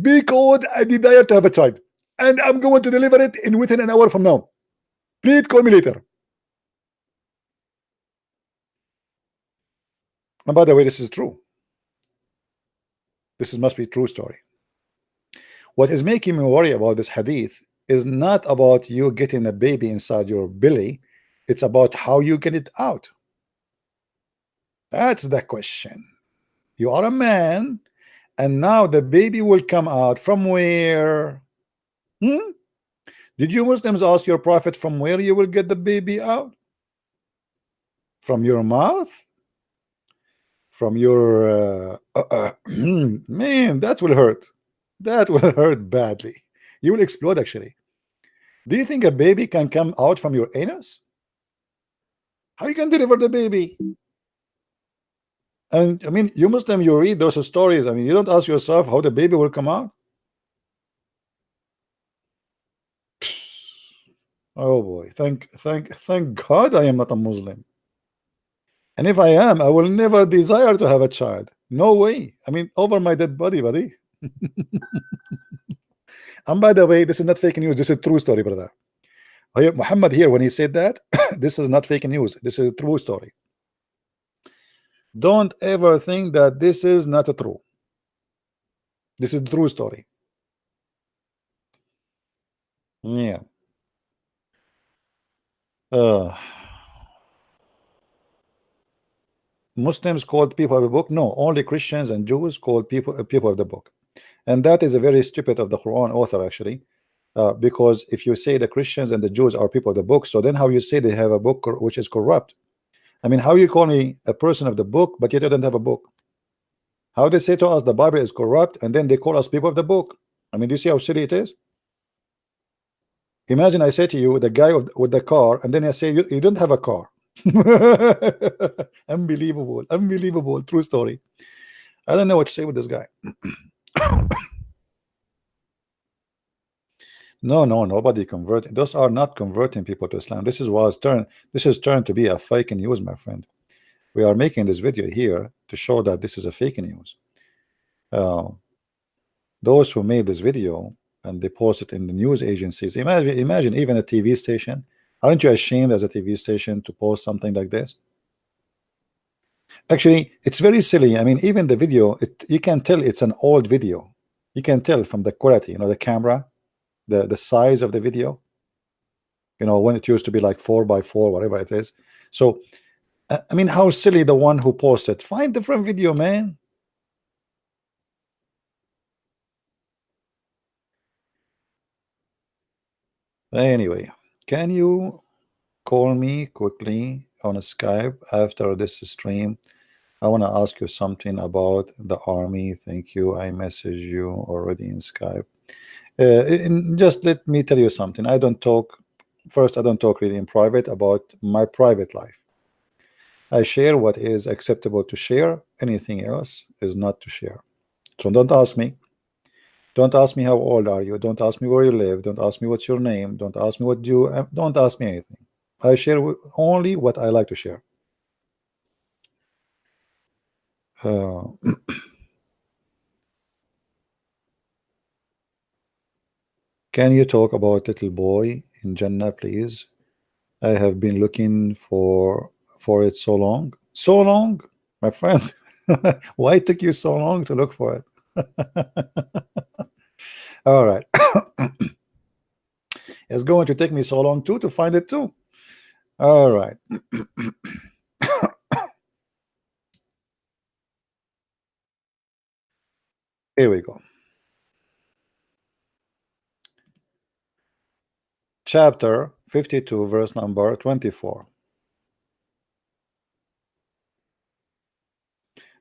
because I desire to have a child, and I'm going to deliver it in within an hour from now. Please call me later. And by the way, this is true. This must be a true story. What is making me worry about this hadith is not about you getting a baby inside your belly. It's about how you get it out. That's the question. You are a man And now the baby will come out from where? Hmm? Did you Muslims ask your prophet from where you will get the baby out? From your mouth? From your man, that will hurt. That will hurt badly. You will explode actually. Do you think a baby can come out from your anus? How you can deliver the baby? And I mean, you Muslim, you read those stories. I mean, you don't ask yourself how the baby will come out. Oh boy, thank God I am not a Muslim. And if I am, I will never desire to have a child. No way. I mean, over my dead body, buddy. And by the way, this is not fake news. This is true story, brother. Muhammad here, when he said that, this is not fake news. This is a true story. Don't ever think that this is not a true. This is a true story. Yeah. Muslims called people of the book? No, only Christians and Jews called people of the book. And that is a very stupid of the Quran author actually. Because if you say the Christians and the Jews are people of the book, so then how you say they have a book which is corrupt? I mean, how you call me a person of the book, but you don't have a book? How they say to us the Bible is corrupt, and then they call us people of the book? I mean, do you see how silly it is? Imagine I say to you, the guy with the car, and then I say you don't have a car. Unbelievable, unbelievable, true story. I don't know what to say with this guy. No, nobody converting. Those are not converting people to Islam. This is turned to be a fake news, my friend. We are making this video here to show that this is a fake news. Those who made this video and they post it in the news agencies, imagine even a TV station. Aren't you ashamed as a TV station to post something like this? Actually, it's very silly. I mean, even the video, you can tell it's an old video. You can tell from the quality, the camera, the size of the video, when it used to be like 4x4, whatever it is. So I mean, how silly the one who posted. Find different video, man. Anyway, can you call me quickly on Skype after this stream? I want to ask you something about the army. Thank you. I message you already in Skype. Just let me tell you something. I don't talk really in private about my private life. I share what is acceptable to share. Anything else is not to share. So don't ask me. Don't ask me how old are you. Don't ask me where you live. Don't ask me what's your name. Don't ask me what you. Don't ask me anything. I share only what I like to share. Can you talk about little boy in Jannah, please? I have been looking for it so long. So long, my friend. Why it took you so long to look for it? All right. It's going to take me so long too to find it too. All right. Here we go. Chapter 52, verse number 24.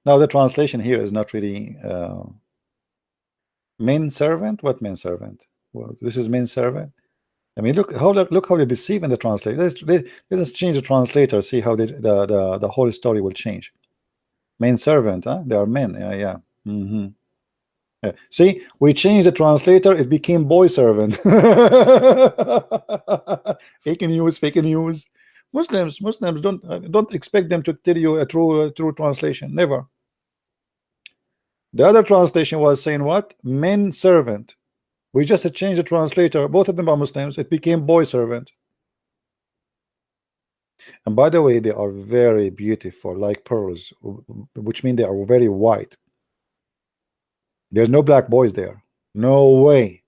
Now the translation here is not really main servant. What main servant? Well, this is main servant. I mean, look how they deceive in the translator. Let's change the translator. See how the whole story will change. Main servant, huh? They are men. Yeah. Yeah. See, we changed the translator. It became boy servant. Fake news. Muslims don't expect them to tell you a true translation. Never. The other translation was saying what? Men servant. We just changed the translator. Both of them are Muslims. It became boy servant. And by the way, they are very beautiful, like pearls, which mean they are very white. There's no black boys there. No way.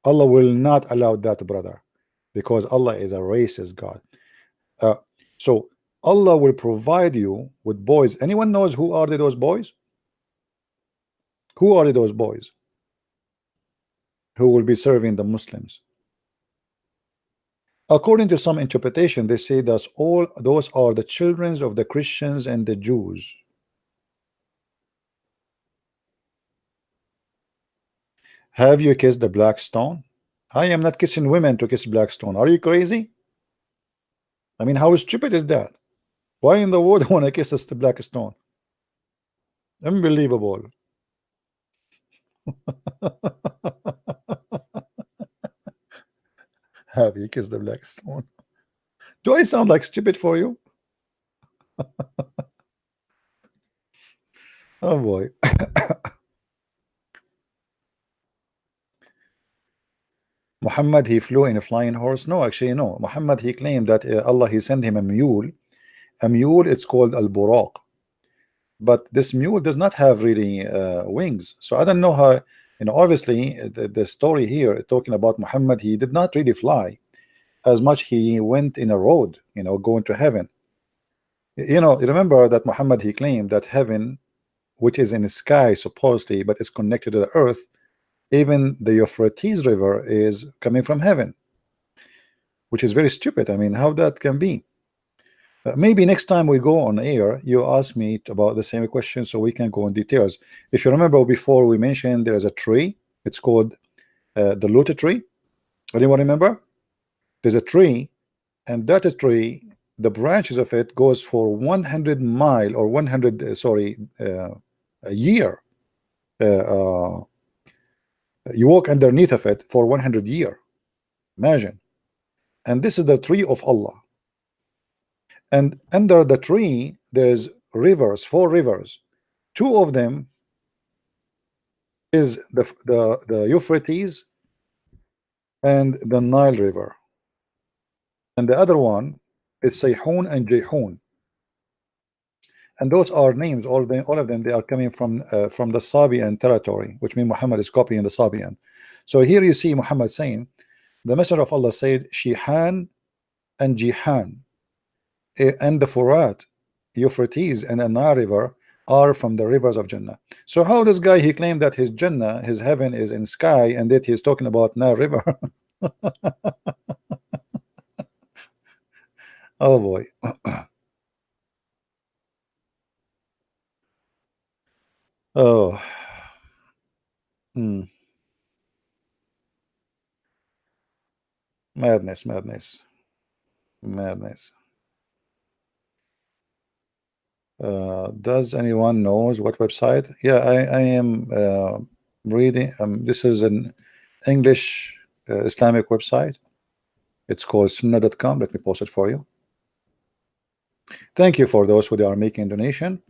Allah will not allow that, brother, because Allah is a racist God. So Allah will provide you with boys. Anyone knows who are those boys? Who are those boys who will be serving the Muslims? According to some interpretation, they say that all those are the children of the Christians and the Jews. Have you kissed the black stone? I am not kissing women to kiss black stone. Are you crazy? I mean, how stupid is that? Why in the world want to kiss us the black stone? Unbelievable. Have you kissed the black stone? Do I sound like stupid for you? Oh boy. Muhammad, he flew in a flying horse? No, actually, no. Muhammad, he claimed that Allah, he sent him a mule. A mule, it's called al-buraq. But this mule does not have really wings. So I don't know how, obviously, the story here talking about Muhammad, he did not really fly as much. He went in a road, going to heaven. Remember that Muhammad, he claimed that heaven, which is in the sky supposedly, but it's connected to the earth, even the Euphrates River is coming from heaven, which is very stupid. I mean, how that can be? Maybe next time we go on air, you ask me about the same question so we can go in details. If you remember before, we mentioned there is a tree. It's called the lotus tree. Anyone remember? There's a tree, and that tree, the branches of it goes for 100 mile or 100 a year. You walk underneath of it for 100 years. Imagine. And this is the tree of Allah. And under the tree there's rivers, 4 rivers. 2 of them is the Euphrates and the Nile River, and the other one is Sayhun and Jayhun. And those are names, all of them, they are coming from the Sabian territory, which means Muhammad is copying the Sabian. So here you see Muhammad saying, the Messenger of Allah said, Shihan and Jihan, and the Furat, Euphrates, and the Nile River are from the rivers of Jannah. So how this guy, he claimed that his Jannah, his heaven, is in sky, and that he's talking about Nile River? Oh boy. Oh. Madness, madness, madness. Does anyone knows what website? Yeah, I am reading. This is an English Islamic website. It's called sunnah.com. Let me post it for you. Thank you for those who are making donation.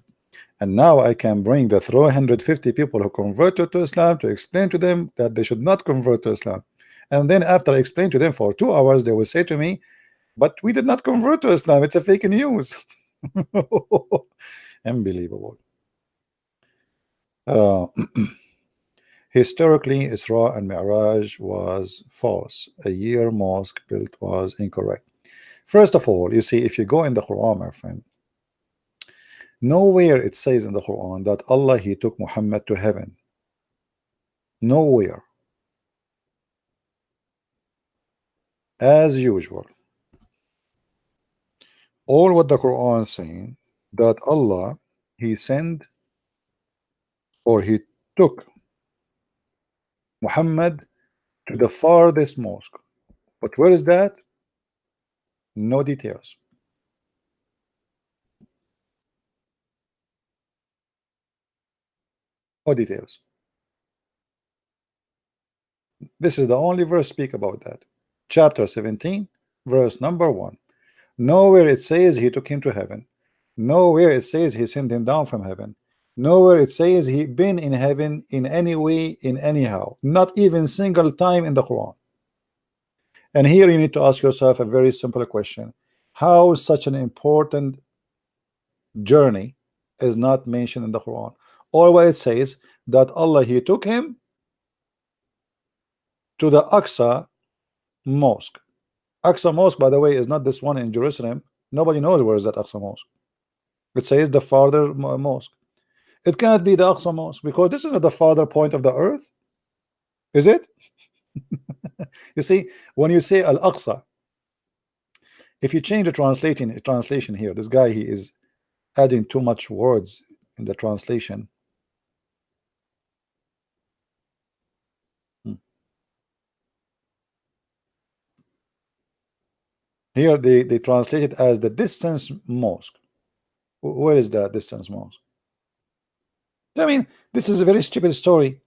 And now I can bring the 350 people who converted to Islam to explain to them that they should not convert to Islam. And then after I explain to them for 2 hours, they will say to me, but we did not convert to Islam. It's a fake news. Unbelievable. Historically, Isra and Mi'raj was false. A year mosque built was incorrect. First of all, you see, if you go in the Quran, my friend, nowhere it says in the Quran that Allah, he took Muhammad to heaven. Nowhere. As usual, all what the Quran is saying, that Allah, he sent or he took Muhammad to the farthest mosque. But where is that? No details. No details. This is the only verse speak about that. Chapter 17, verse number 1. Nowhere it says he took him to heaven. Nowhere it says he sent him down from heaven. Nowhere it says he been in heaven in any way, in anyhow. Not even single time in the Quran. And here you need to ask yourself a very simple question. How such an important journey is not mentioned in the Quran? Or where it says that Allah, he took him to the Aqsa Mosque. Aqsa Mosque, by the way, is not this one in Jerusalem. Nobody knows where is that Aqsa Mosque. It says the farther mosque. It can't be the Aqsa Mosque because this is not the farther point of the earth, is it? You see, when you say Al-Aqsa, if you change the translation here, this guy, he is adding too much words in the translation. Here they translate it as the distance mosque. Where is that distance mosque? I mean, this is a very stupid story.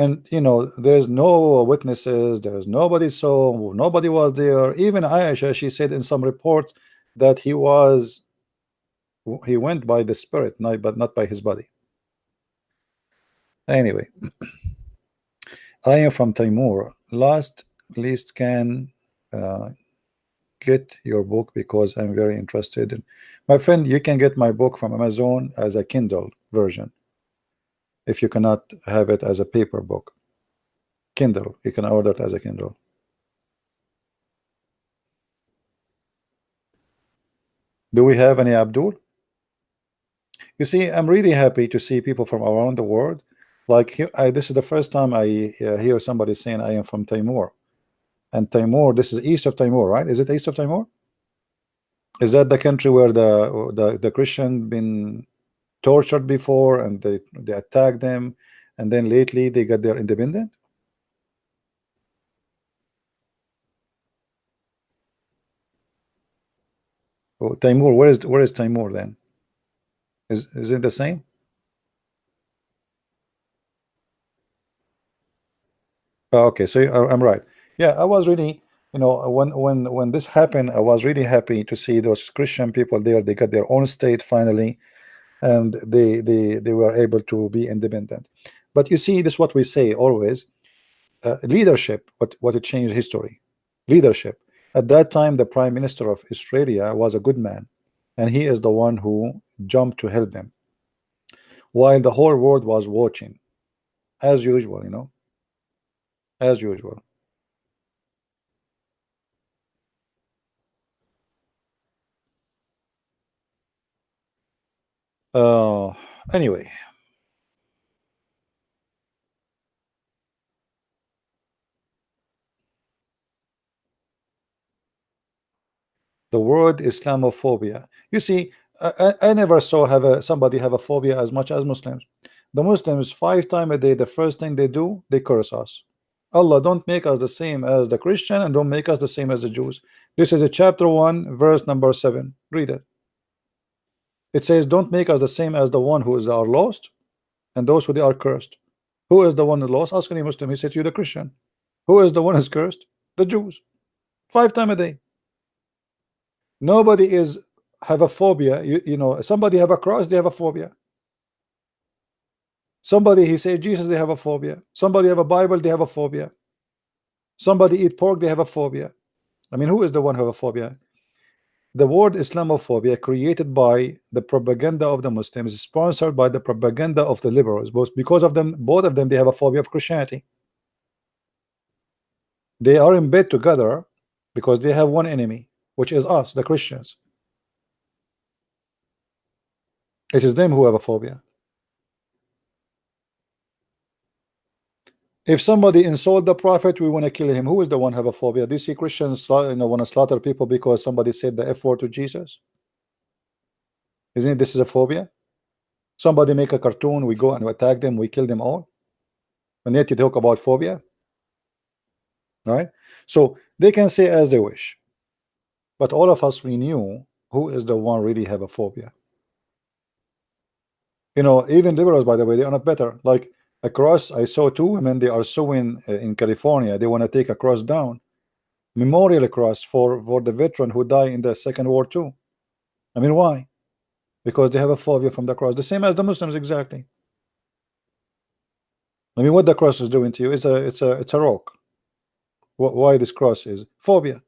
And you know, there's no witnesses, there's nobody saw, nobody was there. Even Aisha, she said in some reports that he went by the spirit, but not by his body. Anyway, I am from Timor. Least can get your book because I'm very interested in. My friend, you can get my book from Amazon as a Kindle version if you cannot have it as a paper book. Kindle, you can order it as a Kindle. Do we have any Abdul? You see, I'm really happy to see people from around the world. Like here, this is the first time I hear somebody saying I am from Timor. And Timor, this is east of Timor, right? Is it east of Timor? Is that the country where the Christian been tortured before and they attacked them, and then lately they got their independent? Oh, Timor, where is Timor then? Is it the same? Oh, okay, so I'm right. Yeah, I was really, you know, when this happened, I was really happy to see those Christian people there. They got their own state finally, and they were able to be independent. But you see, this is what we say always: leadership. What it changed history? Leadership. At that time, the Prime Minister of Australia was a good man, and he is the one who jumped to help them, while the whole world was watching, as usual. You know, as usual. Uh, anyway. The word Islamophobia. You see, I never saw somebody have a phobia as much as Muslims. The Muslims 5 times a day, the first thing they do, they curse us. Allah, don't make us the same as the Christian, and don't make us the same as the Jews. This is a chapter 1, verse number 7. Read it. It says, don't make us the same as the one who is are lost and those who they are cursed. Who is the one who lost? Ask any Muslim. He said, you the Christian. Who is the one who's cursed? The Jews. 5 times a day. Nobody is have a phobia. You know, somebody have a cross, they have a phobia. Somebody, he said Jesus, they have a phobia. Somebody have a Bible, they have a phobia. Somebody eat pork, they have a phobia. I mean, who is the one who have a phobia? The word Islamophobia created by the propaganda of the Muslims, sponsored by the propaganda of the liberals. Both because of them, both of them, they have a phobia of Christianity. They are in bed together because they have one enemy, which is us, the Christians. It is them who have a phobia. If somebody insult the prophet, we want to kill him. Who is the one have a phobia? Do you see Christians, you know, want to slaughter people because somebody said the F word to Jesus? Isn't it, this is a phobia? Somebody make a cartoon, we go and attack them, we kill them all, and yet you talk about phobia, right? So they can say as they wish, but all of us, we knew who is the one really have a phobia. You know, even liberals, by the way, they are not better. Like a cross, I saw 2 women, they are suing in California. They want to take a cross down, memorial cross for the veteran who died in the Second War too. I mean, why? Because they have a phobia from the cross, the same as the Muslims exactly. I mean, what the cross is doing to you is it's a rock. Why this cross is phobia?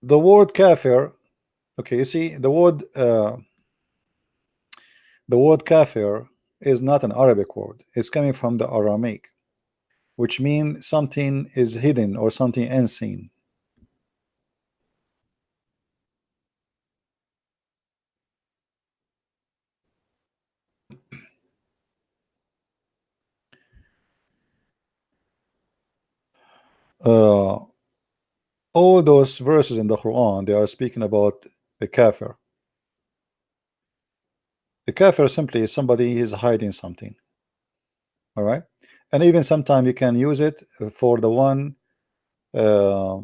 The word kafir. Okay, you see the word kafir is not an Arabic word. It's coming from the Aramaic, which means something is hidden or something unseen. uh, all those verses in the Quran, they are speaking about the kafir. The kafir simply is somebody is hiding something. All right, and even sometimes you can use it for the one. Uh,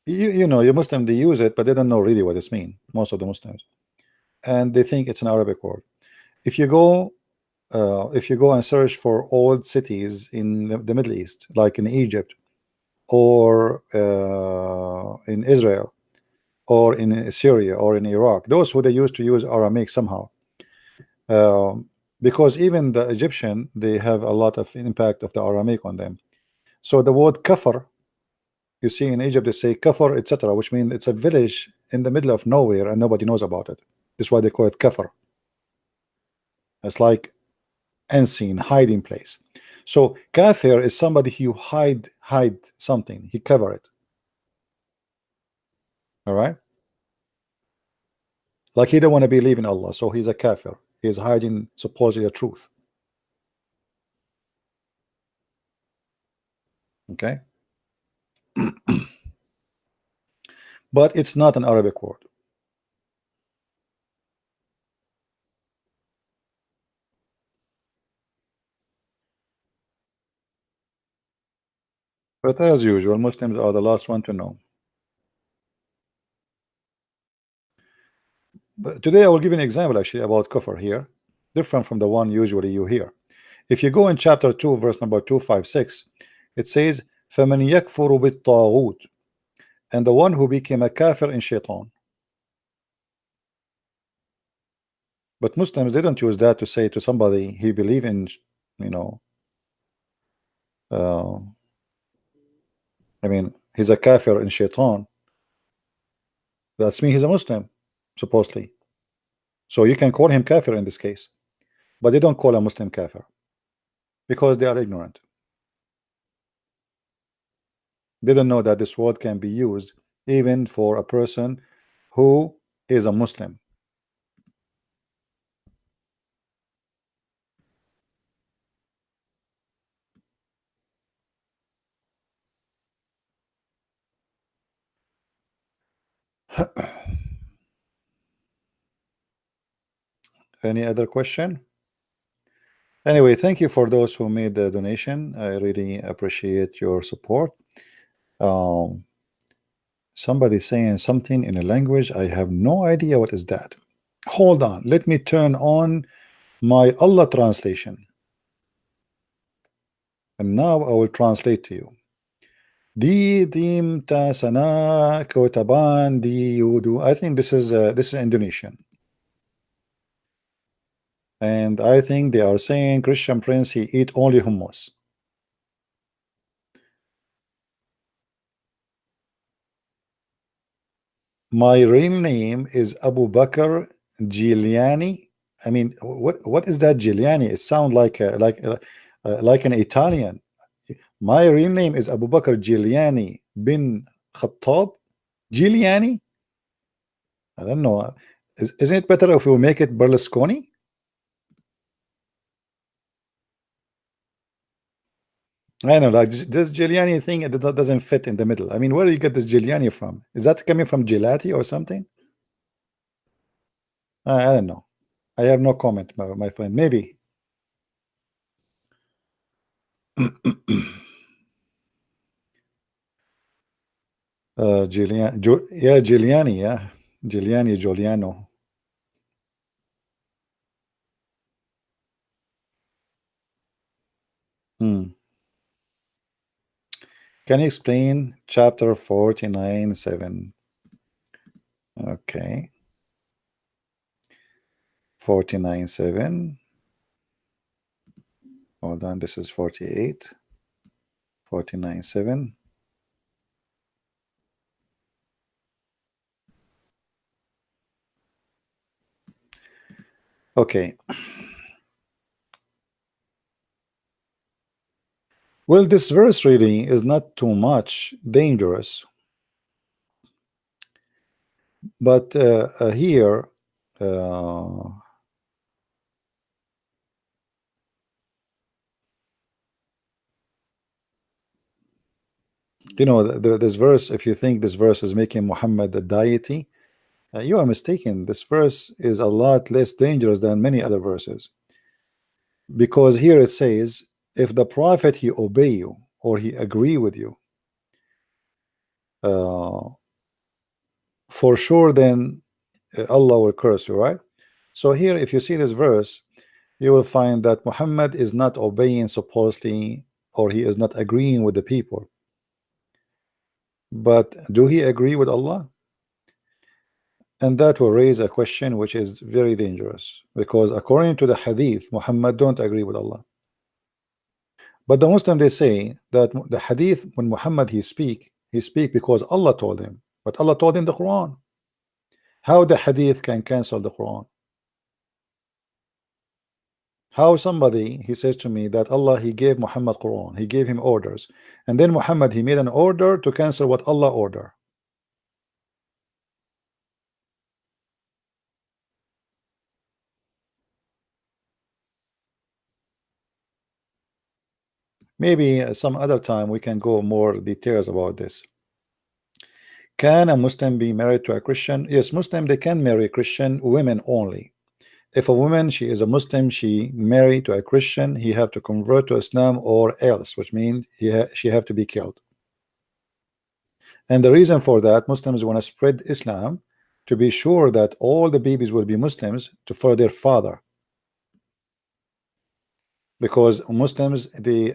you know, you Muslim, they use it, but they don't know really what it's mean. Most of the Muslims, and they think it's an Arabic word. If you go, if you go and search for old cities in the Middle East, like in Egypt or in Israel or in Syria or in Iraq, those who they used to use Aramaic somehow, because even the Egyptian, they have a lot of impact of the Aramaic on them. So the word kafir, you see in Egypt they say kafir, etc., which means it's a village in the middle of nowhere and nobody knows about it. That's why they call it kafir. It's like unseen, hiding place. So kafir is somebody who hide something, he cover it. All right, like he don't want to believe in Allah, so he's a kafir. He's hiding supposedly a truth. Okay, but it's not an Arabic word. But as usual, Muslims are the last one to know. But today I will give you an example actually about kufr here, different from the one usually you hear. If you go in chapter 2, verse number 256, it says, فَمَنْ يَكْفُرُ بِالطَّاغُوتِ, and the one who became a kafir in shaitan. But Muslims, they don't use that to say to somebody he believe in, you know, uh, I mean, he's a kafir in shaitan. That's mean he's a Muslim, supposedly. So you can call him kafir in this case, but they don't call a Muslim kafir because they are ignorant. They don't know that this word can be used even for a person who is a Muslim. Any other question? Anyway, thank you for those who made the donation. I really appreciate your support. Um, somebody saying something in a language I have no idea what is that. Hold on, let me turn on my Allah translation, and now I will translate to you. Di dim ta sana kotaban di yudu. I think this is Indonesian, and I think they are saying Christian Prince he eat only hummus. My real name is Abu Bakr Giuliani. I mean, what is that Giuliani? It sounds like like an Italian. My real name is Abu Bakr Giuliani bin Khattab. Giuliani? I don't know. Isn't it better if we make it Berlusconi? I know, like this Giuliani thing, it doesn't fit in the middle. I mean, where do you get this Giuliani from? Is that coming from gelati or something? I don't know. I have no comment, my friend. Maybe. Yeah, Giuliani, yeah. Giuliani, Giuliano. Hmm. Can you explain chapter 49:7? Okay. 49:7. Hold on, this is 48. 49:7. Okay. Well, this verse really is not too much dangerous, but here uh, You know, this verse, if you think this verse is making Muhammad a deity, you are mistaken. This verse is a lot less dangerous than many other verses, because here it says, if the prophet he obey you or he agree with you, for sure then Allah will curse you, right? So here, if you see this verse, you will find that Muhammad is not obeying supposedly, or he is not agreeing with the people. But do he agree with Allah? And that will raise a question which is very dangerous, because according to the hadith, Muhammad don't agree with Allah. But the Muslim, they say that the hadith, when Muhammad he speak because Allah told him, but Allah told him the Quran. How the hadith can cancel the Quran? How somebody, he says to me that Allah he gave Muhammad Quran, he gave him orders, and then Muhammad he made an order to cancel what Allah order. Maybe some other time we can go more details about this. Can a Muslim be married to a Christian? Yes, Muslim, they can marry Christian women only. If a woman, she is a Muslim, she married to a Christian, he have to convert to Islam or else, which means she have to be killed. And the reason for that, Muslims want to spread Islam to be sure that all the babies will be Muslims for their father. Because Muslims, they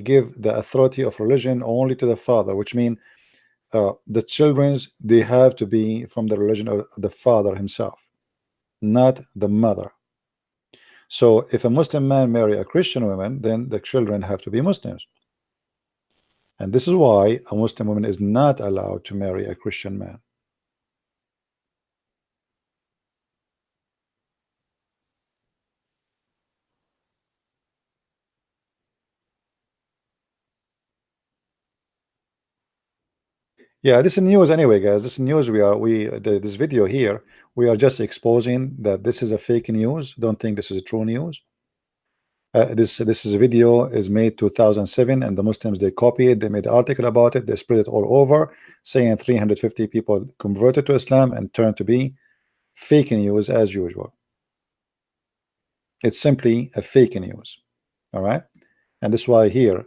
give the authority of religion only to the father, which means the children's, they have to be from the religion of the father himself, not the mother. So if a Muslim man marry a Christian woman, then the children have to be Muslims. And this is why a Muslim woman is not allowed to marry a Christian man. Yeah, this is news anyway, guys. This is news. This video here, we are just exposing that this is a fake news. Don't think this is true news. This is a video is made 2007, and the Muslims, they copy it, they made an article about it, they spread it all over, saying 350 people converted to Islam and turned to be fake news as usual. It's simply a fake news. All right, and that's why here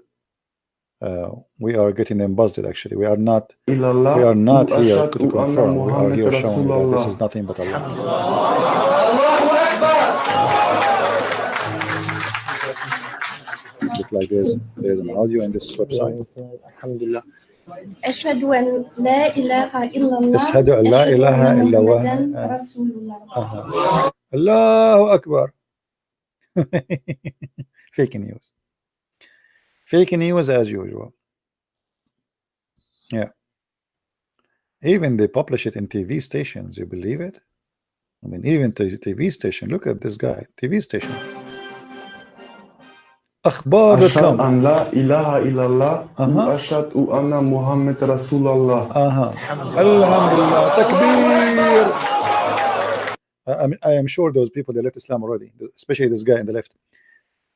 we are getting them busted. Actually, we are not here to confirm. We are here showing that this is nothing but Allah. Look like there's an audio in this website.
Alhamdulillah. أشهد أن لا إله إلا الله.
أشهد أن لا إله إلا الله.
رسول الله.
الله أكبر. Fake news. Fake news as usual. Yeah. Even they publish it in TV stations. You believe it? I mean, even the TV station. Look at this guy. TV station. أخبار.com.
أشهد أن لا إله إلا الله وأشهد أن محمد رسول الله.
Alhamdulillah. Takbir. I am sure those people, they left Islam already, especially this guy in the left.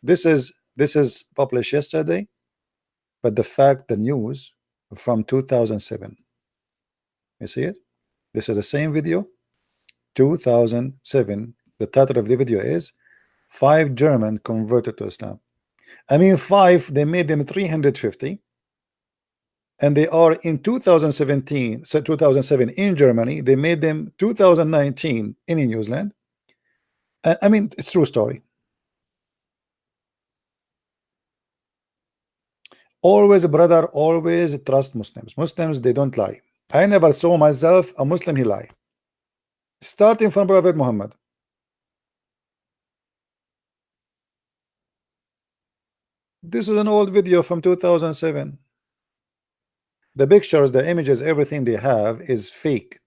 This is published yesterday, but the news from 2007. You see it? This is the same video, 2007. The title of the video is 5 German converted to Islam. I mean 5, they made them 350, and they are in 2017, so 2007 in Germany, they made them 2019 in New Zealand. I mean, it's true story. Always, brother, always trust Muslims. Muslims, they don't lie. I never saw myself a Muslim he lie. Starting from Prophet Muhammad. This is an old video from 2007. The pictures, the images, everything they have is fake.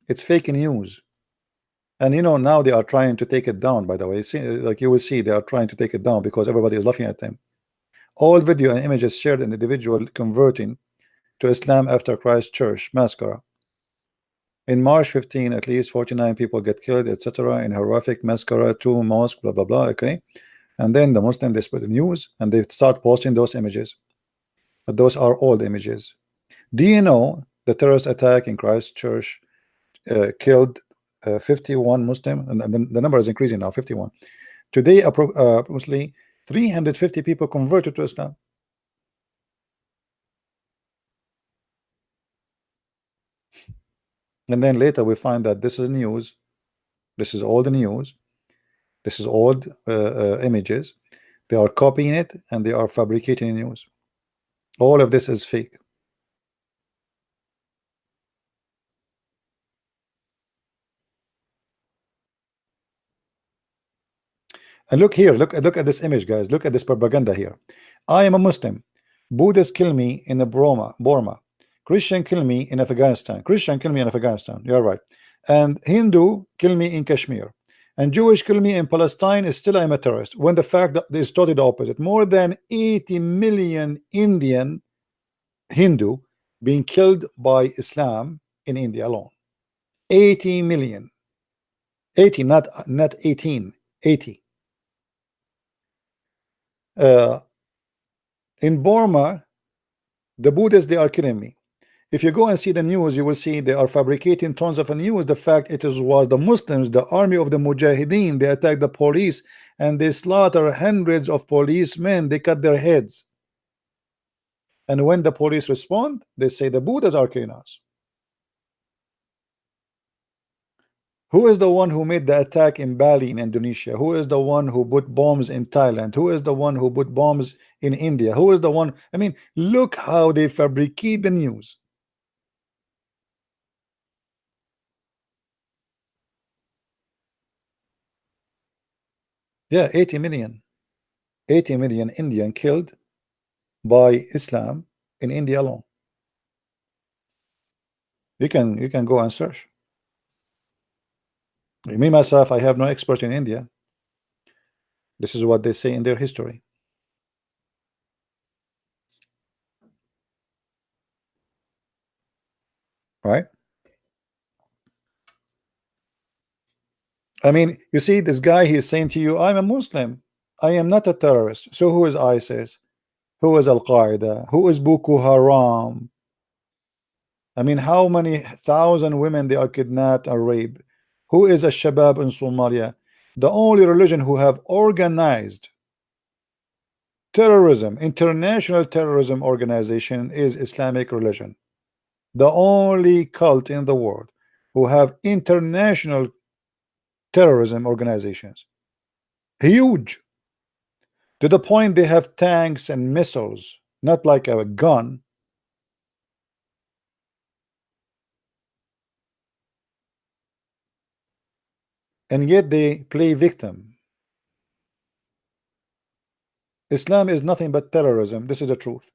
It's fake news. And you know, now they are trying to take it down, by the way. See, like you will see, they are trying to take it down because everybody is laughing at them. All video and images shared an individual converting to Islam after Christchurch massacre. In March 15, at least 49 people get killed, etc. in horrific massacre, 2 mosques, blah blah blah. Okay, and then the Muslim, they spread the news and they start posting those images. But those are old images. Do you know the terrorist attack in Christchurch killed 51 Muslim, and the number is increasing now, 51. Today, approximately 350 people converted to Islam. And then later we find that this is news. This is all the news. This is old images. They are copying it and they are fabricating news. All of this is fake. And look here, look at this image, guys. Look at this propaganda here. I am a Muslim. Buddhists kill me in Burma. Christian kill me in Afghanistan. Christian kill me in Afghanistan. You're right. And Hindu kill me in Kashmir. And Jewish kill me in Palestine. Is still I'm a terrorist. When the fact that is totally the opposite. More than 80 million Indian Hindu being killed by Islam in India alone. 80 million. 80, not 18. 80. In Burma, the Buddhists, they are killing me. If you go and see the news, you will see they are fabricating tons of news. The fact was the Muslims, the army of the Mujahideen, they attacked the police and they slaughter hundreds of policemen. They cut their heads. And when the police respond, they say the Buddhists are killing us. Who is the one who made the attack in Bali in Indonesia? Who is the one who put bombs in Thailand? Who is the one who put bombs in India? Who is the one? I mean, look how they fabricate the news. Yeah, 80 million. 80 million Indian killed by Islam in India alone. You can go and search. Me myself, I have no expert in India. This is what they say in their history. Right? I mean, you see, this guy, he is saying to you, I'm a Muslim. I am not a terrorist. So who is ISIS? Who is Al-Qaeda? Who is Boko Haram? I mean, how many thousand women they are kidnapped or raped? Who is a Shabab in Somalia? The only religion who have organized terrorism, international terrorism organization, is Islamic religion. The only cult in the world who have international terrorism organizations. Huge. To the point they have tanks and missiles, not like a gun. And yet they play victim. Islam is nothing but terrorism. This is the truth.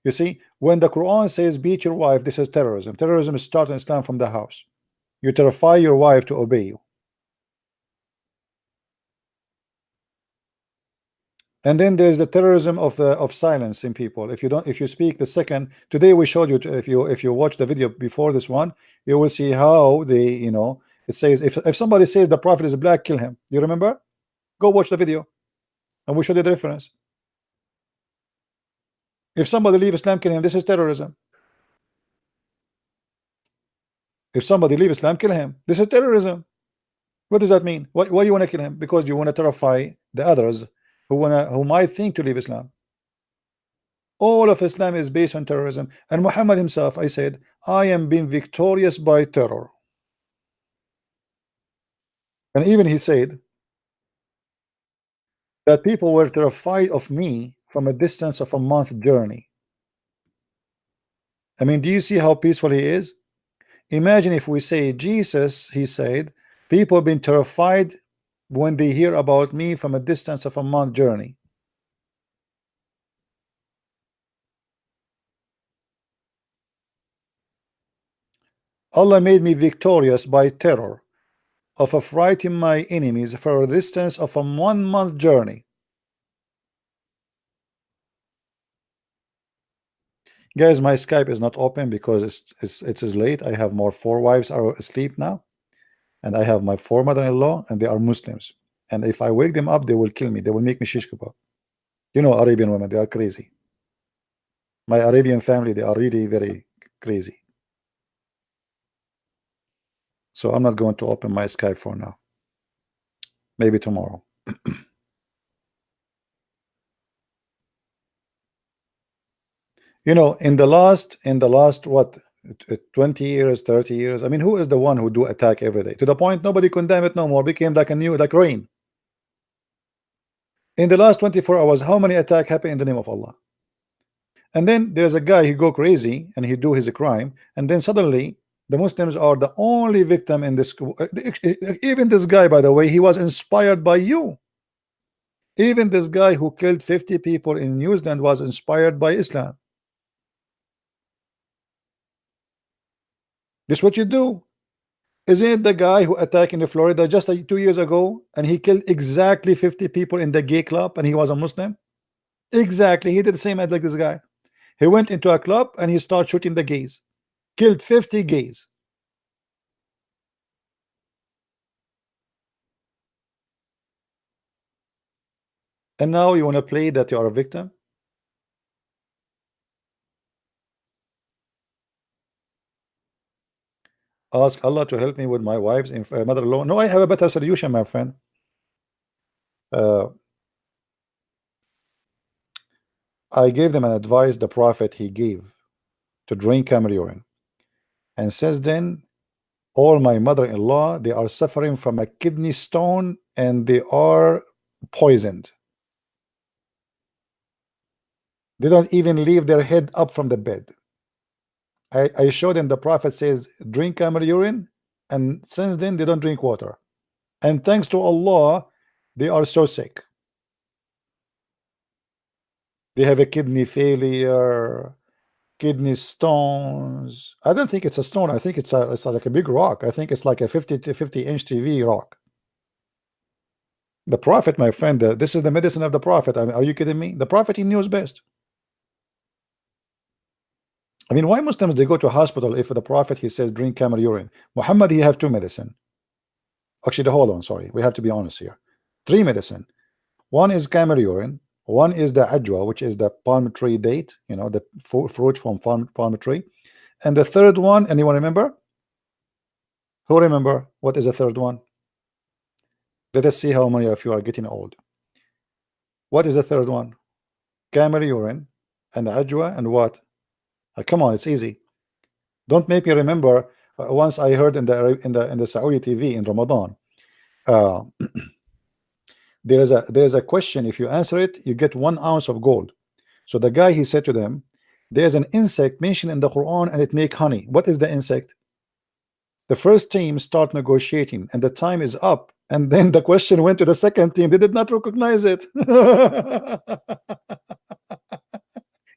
You see, when the Quran says beat your wife, this is terrorism. Terrorism is starting Islam from the house. You terrify your wife to obey you. And then there's the terrorism of silencing people. If you speak the second, today we showed you, if you watch the video before this one, you will see how they, it says if somebody says the prophet is black, kill him. You remember? Go watch the video and we show you the difference. If somebody leave Islam, kill him. This is terrorism. If somebody leave Islam, kill him. This is terrorism. What does that mean? Why do you want to kill him? Because you want to terrify the others who might think to leave Islam. All of Islam is based on terrorism. And Muhammad himself, I said, I am being victorious by terror. And even he said that people were terrified of me from a distance of a month journey. I mean, do you see how peaceful he is? Imagine if we say Jesus, he said, people have been terrified when they hear about me from a distance of a month journey. Allah made me victorious by terror of affrighting my enemies for a distance of a 1 month journey. Guys, my Skype is not open because it is late. I have more 4 wives are asleep now, and I have my 4 mother-in-law, and they are Muslims. And if I wake them up, they will kill me. They will make me shish kebab. You know, Arabian women, they are crazy. My Arabian family, they are really very crazy. So I'm not going to open my Skype for now. Maybe tomorrow. You know, in the last what, 20 years, 30 years, I mean, who is the one who do attack every day to the point nobody condemn it no more, became like a new, like rain. In the last 24 hours, how many attack happen in the name of Allah? And then there's a guy, he go crazy and he do his crime, and then suddenly the Muslims are the only victim in this. Even this guy, by the way, he was inspired by you. Even this guy who killed 50 people in New Zealand was inspired by Islam. This what you do. Isn't it the guy who attacked in Florida just 2 years ago, and he killed exactly 50 people in the gay club, and he was a Muslim? Exactly, he did the same as like this guy. He went into a club and he started shooting the gays, killed 50 gays. And now you want to play that you are a victim? Ask Allah to help me with my wife's mother-in-law. No, I have a better solution, my friend. I gave them an advice the Prophet he gave to drink camel urine, and since then all my mother-in-law, they are suffering from a kidney stone and they are poisoned. They don't even leave their head up from the bed. I showed them the Prophet says drink camel urine, and since then they don't drink water, and thanks to Allah they are so sick. They have a kidney failure, kidney stones. I don't think it's a stone. I think it's like a big rock. I think it's like a 50 to 50-inch TV rock. The Prophet, my friend, this is the medicine of the Prophet. I mean, are you kidding me? The Prophet, he knows best. I mean, why Muslims they go to hospital if the Prophet he says drink camel urine? Muhammad he have 2 medicine. Actually, hold on, sorry, we have to be honest here. 3 medicine. One is camel urine. One is the ajwa, which is the palm tree date, you know, the fruit from palm tree. And the third one, anyone remember? Who remember what is the third one? Let us see how many of you are getting old. What is the third one? Camel urine and the ajwa and what? Come on, it's easy. Don't make me remember. Once I heard in the Saudi TV in Ramadan, uh, there's a question. If you answer it, you get 1 ounce of gold. So the guy he said to them, there's an insect mentioned in the Quran and it make honey. What is the insect? The first team start negotiating and the time is up, and then the question went to the second team. They did not recognize it.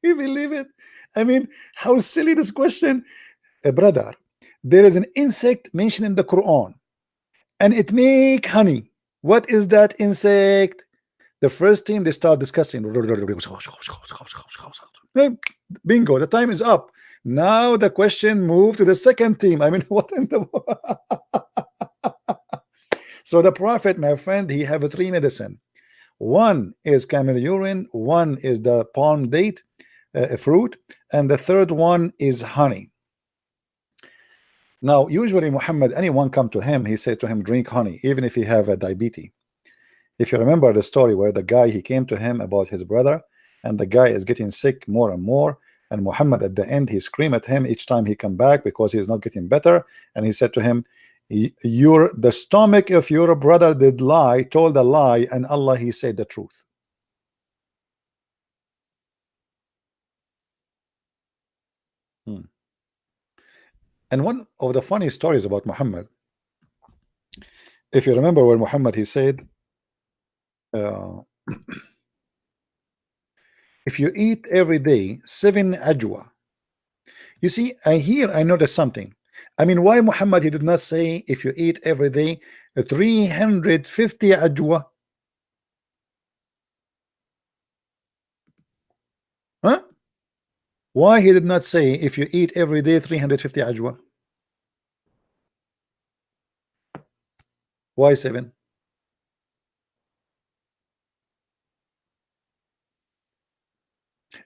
You believe it? I mean, how silly this question. Brother, there is an insect mentioned in the Quran and it make honey. What is that insect? The first team they start discussing. Bingo, the time is up. Now the question moved to the second team. I mean, what in the So the Prophet, my friend, he have 3 medicine. One is camel urine, one is the palm date fruit, and the third one is honey. Now usually Muhammad, anyone come to him, he said to him drink honey even if he have a diabetes. If you remember the story where the guy he came to him about his brother, and the guy is getting sick more and more, and Muhammad at the end he screamed at him each time he come back because he's not getting better, and he said to him, the stomach of your brother did lie, told a lie, and Allah he said the truth. And one of the funny stories about Muhammad, if you remember when Muhammad he said if you eat every day 7 ajwa, you see, I noticed something. I mean, why Muhammad he did not say if you eat every day 350 ajwa? Huh? Why he did not say if you eat every day 350 ajwa? Why 7?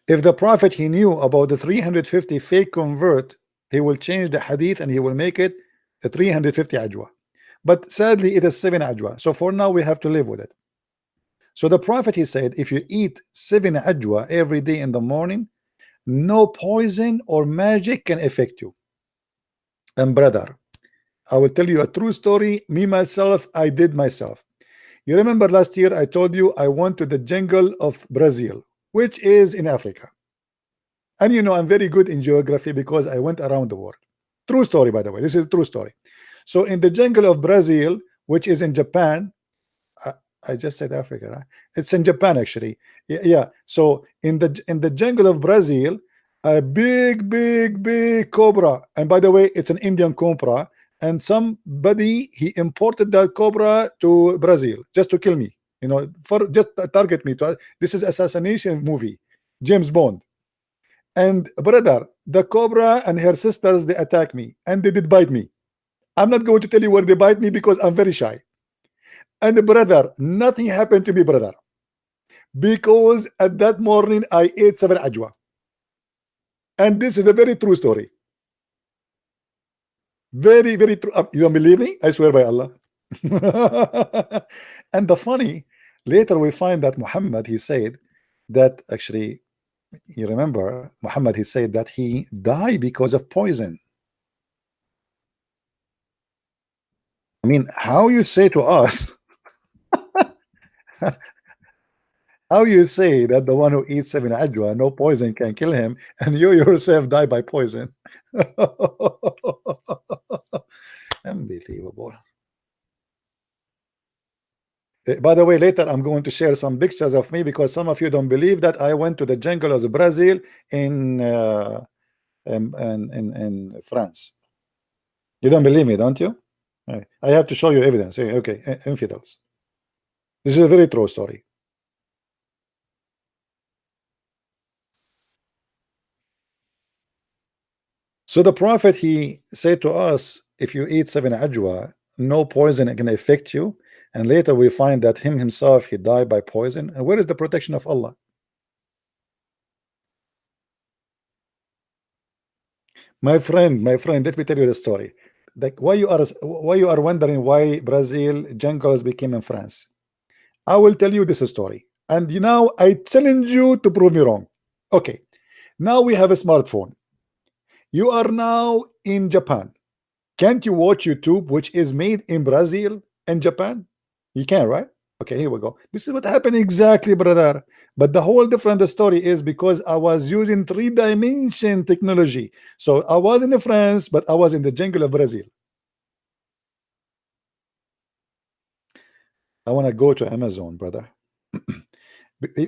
If the Prophet he knew about the 350 fake convert, he will change the hadith and he will make it a 350 ajwa. But sadly, it is 7 ajwa. So for now, we have to live with it. So the Prophet he said, if you eat 7 ajwa every day in the morning, no poison or magic can affect you. And brother, I will tell you a true story. Me myself, I did myself. You remember last year I told you I went to the jungle of Brazil, which is in Africa. And you know, I'm very good in geography because I went around the world. True story, by the way. This is a true story. So in the jungle of Brazil, which is in Japan, I just said Africa, right? It's in Japan actually. Yeah. So in the jungle of Brazil, a big cobra, and by the way, it's an Indian cobra, and somebody he imported that cobra to Brazil just to kill me, you know, for just target me. This is assassination movie, James Bond. And brother, the cobra and her sisters, they attack me and they did bite me. I'm not going to tell you where they bite me because I'm very shy. And brother, nothing happened to me, brother, because at that morning I ate 7 ajwa. And this is a very true story. Very true. You don't believe me? I swear by Allah. And the funny, later we find that Muhammad, he said that actually, you remember Muhammad, he said that he died because of poison. I mean, how you say to us, how you say that the one who eats 7 ajwa, no poison can kill him, and you yourself die by poison? Unbelievable. By the way, later I'm going to share some pictures of me because some of you don't believe that I went to the jungle of Brazil in France. You don't believe me, don't you? I have to show you evidence. Okay, infidels. This is a very true story. So the Prophet, he said to us, if you eat 7 ajwa, no poison can affect you. And later we find that him himself, he died by poison. And where is the protection of Allah? My friend, let me tell you the story. Like why you are wondering why Brazil jungles became in France. I will tell you this story. And you know, I challenge you to prove me wrong. Okay. Now we have a smartphone. You are now in Japan. Can't you watch YouTube, which is made in Brazil and Japan? You can, right? Okay, here we go. This is what happened exactly, brother. But the whole different story is because I was using 3-dimension technology. So I was in France, but I was in the jungle of Brazil. I want to go to Amazon, brother.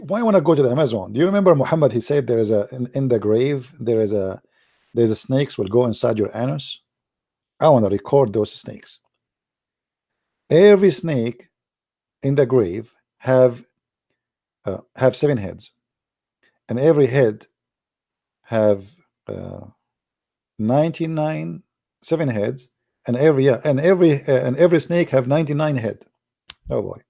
Why I want to go to the Amazon? Do you remember Muhammad? He said there is in the grave there's a snakes will go inside your anus. I want to record those snakes. Every snake in the grave have 7 heads, and every head have 99 7 heads, and every snake have 99 head. Oh boy,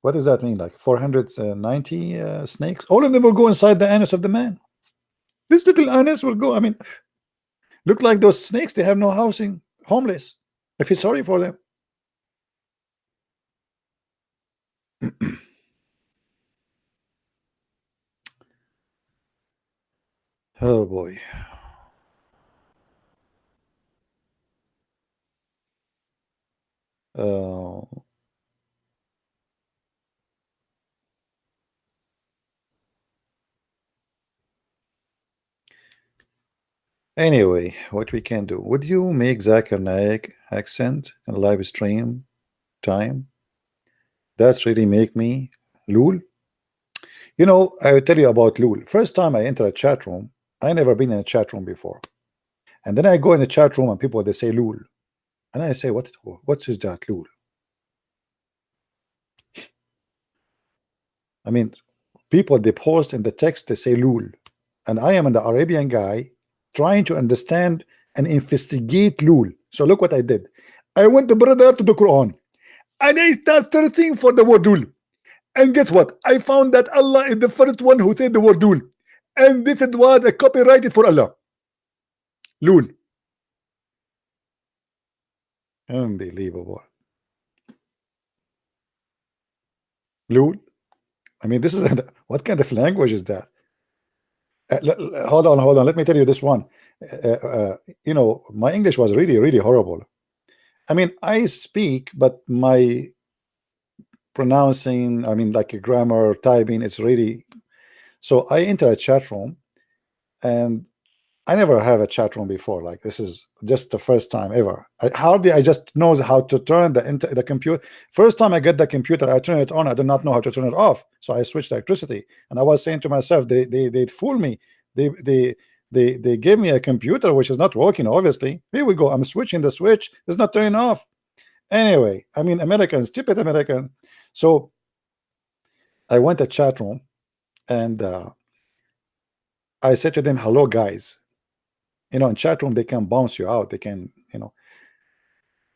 what does that mean? Like 490 snakes? All of them will go inside the anus of the man. This little anus will go. I mean, look like those snakes. They have no housing, homeless. I feel sorry for them. Oh boy. Anyway, what we can do? Would you make Zakir Naik accent and live stream time? That's really make me lul. You know, I will tell you about lul. First time I enter a chat room, I never been in a chat room before, and then I go in a chat room and people they say lul, and I say what is that lul? I mean, people they post in the text they say lul, and I am an Arabian guy trying to understand and investigate lul. So look what I did. I went, brother, to the Quran, and I start searching for the word lul. And guess what? I found that Allah is the first one who said the word Loon. And this is what a copyrighted for Allah. Loon. Unbelievable. Loon. I mean, this is what kind of language is that? Hold on. Let me tell you this one. You know, my English was really horrible. I mean, I speak, but my pronouncing, I mean, like a grammar, typing, it's really. So I enter a chat room, and I never have a chat room before. Like, this is just the first time ever. I just know how to turn the computer. First time I get the computer, I turn it on. I do not know how to turn it off. So I switched electricity, and I was saying to myself, they fool me. They gave me a computer which is not working. Obviously, here we go. I'm switching the switch. It's not turning off. Anyway, I mean, American, stupid American. So I went to chat room, and I said to them, "Hello, guys." You know, in chat room, they can bounce you out. They can, you know.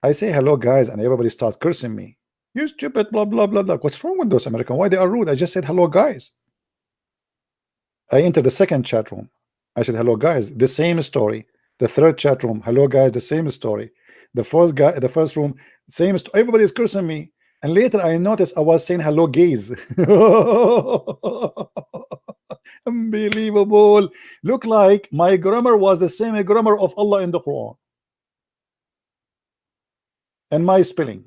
I say hello, guys, and everybody starts cursing me. You stupid, blah, blah, blah, blah. What's wrong with those Americans? Why they are rude? I just said hello, guys. I entered the second chat room. I said hello, guys. The same story. The third chat room, hello, guys. The same story. The first room, same story. Everybody is cursing me. And later I noticed I was saying hello, gays. Unbelievable. Look like my grammar was the same grammar of Allah in the Quran. And my spelling.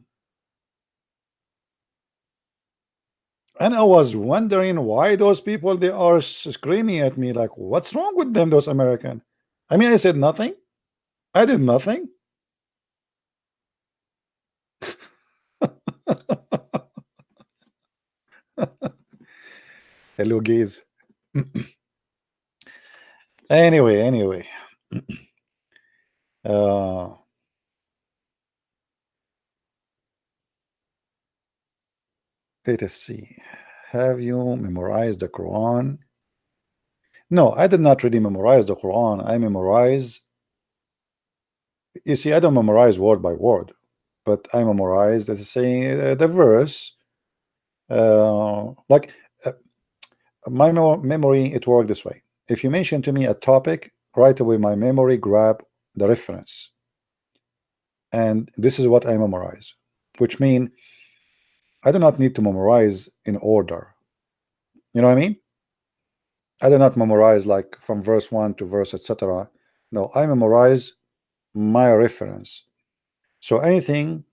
And I was wondering why those people, they are screaming at me like, what's wrong with them, those Americans? I mean, I said nothing. I did nothing. Hello, gays. Anyway. Let us see. Have you memorized the Quran? No, I did not really memorize the Quran. I memorize. You see, I don't memorize word by word, but I memorize, let's say, the verse. My memory, it worked this way. If you mention to me a topic, right away my memory grab the reference, and this is what I memorize, which means I do not need to memorize in order. You know what I mean? I do not memorize like from verse 1 to verse etc. No, I memorize my reference. So anything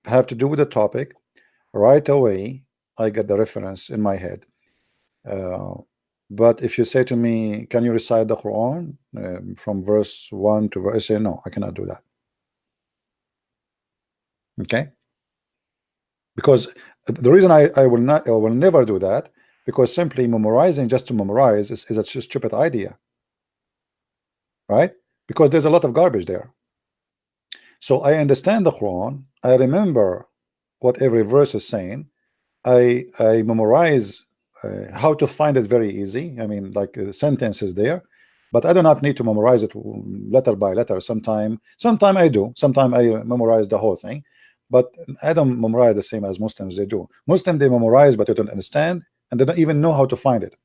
have to do with the topic, right away I get the reference in my head. But if you say to me, can you recite the Quran from verse 1 to verse, I say no, I cannot do that. Okay, because the reason I will never do that, because simply memorizing just to memorize is a stupid idea, right? Because there's a lot of garbage there. So I understand the Quran, I remember what every verse is saying, I memorize how to find it very easy. I mean, like sentences there, but I do not need to memorize it letter by letter. Sometime I do. Sometime I memorize the whole thing, but I don't memorize the same as Muslims. They do. Muslims, they memorize, but they don't understand, and they don't even know how to find it.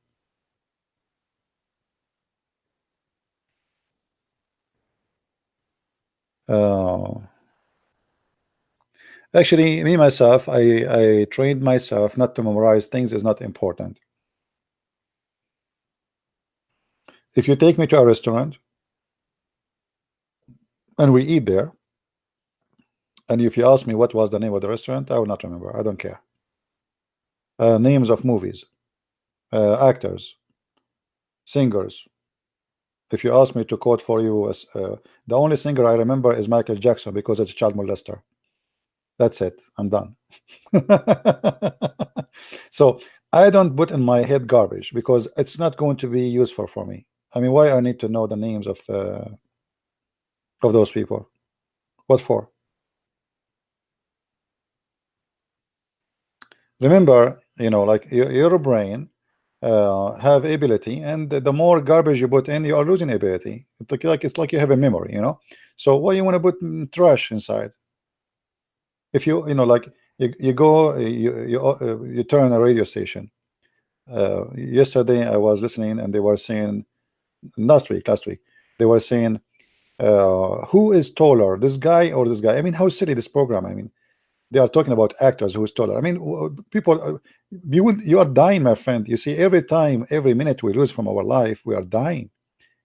Actually, me myself, I trained myself not to memorize things is not important. If you take me to a restaurant and we eat there, and if you ask me what was the name of the restaurant, I will not remember. I don't care. Names of movies, actors, singers. If you ask me to quote for you, the only singer I remember is Michael Jackson, because it's a child molester. That's it. I'm done. So I don't put in my head garbage, because it's not going to be useful for me. I mean, why I need to know the names of those people? What for? Remember, you know, like your brain have ability, and the more garbage you put in, you are losing ability. It's like you have a memory, you know. So why you want to put trash inside? If you know, like You go, you turn a radio station. Yesterday I was listening, and they were saying, last week they were saying, who is taller, this guy or this guy? I mean, how silly this program. I mean, they are talking about actors who is taller. I mean, people, you are dying, my friend. You see, every time, every minute we lose from our life, we are dying.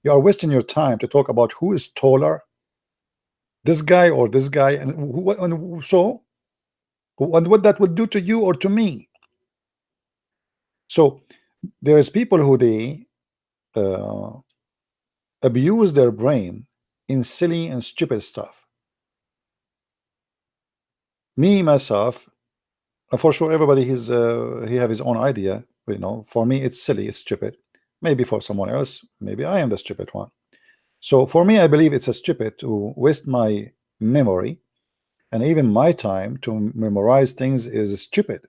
You are wasting your time to talk about who is taller, this guy or this guy, and what that would do to you or to me. So there is people who they abuse their brain in silly and stupid stuff. Me myself, for sure, everybody he have his own idea. You know, for me it's silly, it's stupid. Maybe for someone else, maybe I am the stupid one. So for me, I believe it's a stupid to waste my memory and even my time to memorize things is stupid.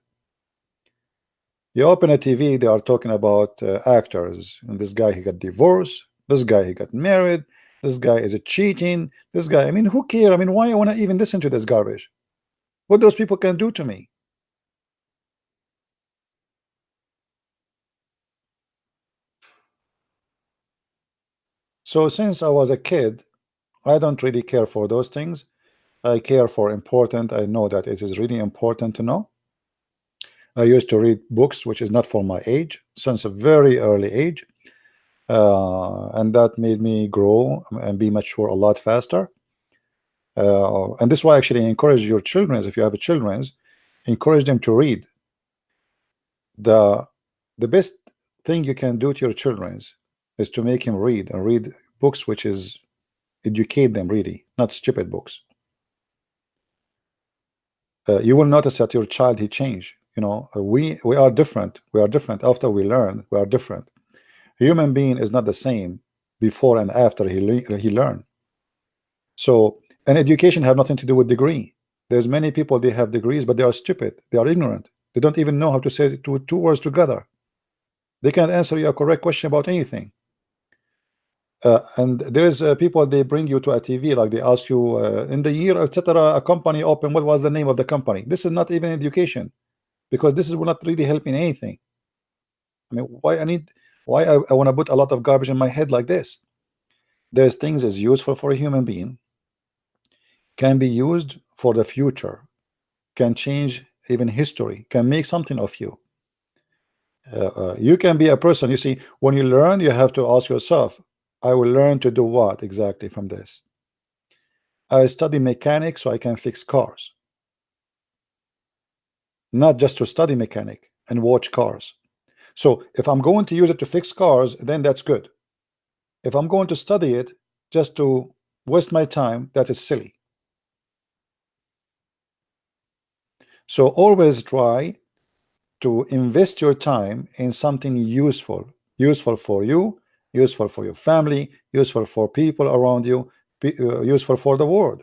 You open a TV, they are talking about actors, and this guy, he got divorced, this guy, he got married, this guy is a cheating, this guy, I mean, who care? I mean, why I want to even listen to this garbage? What those people can do to me? So since I was a kid, I don't really care for those things. I care for important. I know that it is really important to know. I used to read books which is not for my age since a very early age, and that made me grow and be mature a lot faster. And this is why I actually encourage your children, if you have children, encourage them to read. The best thing you can do to your children is to make him read, and read books which is educate them, really, not stupid books. You will notice that your child, he changed. You know, we are different. We are different after we learn. We are different. Human being is not the same before and after he learned. So, and education have nothing to do with degree. There's many people, they have degrees, but they are stupid. They are ignorant. They don't even know how to say two words together. They can't answer you a correct question about anything. And there's people, they bring you to a TV, like they ask you in the year, etc., a company opened, what was the name of the company? This is not even education, because this will not really help in anything. I mean, why I want to put a lot of garbage in my head like this? There's things is useful for a human being, can be used for the future, can change even history, can make something of you. You can be a person, you see, when you learn, you have to ask yourself, I will learn to do what exactly from this? I study mechanics so I can fix cars, not just to study mechanic and watch cars. So if I'm going to use it to fix cars, then that's good. If I'm going to study it just to waste my time, that is silly. So always try to invest your time in something useful for you, useful for your family, useful for people around you, useful for the world.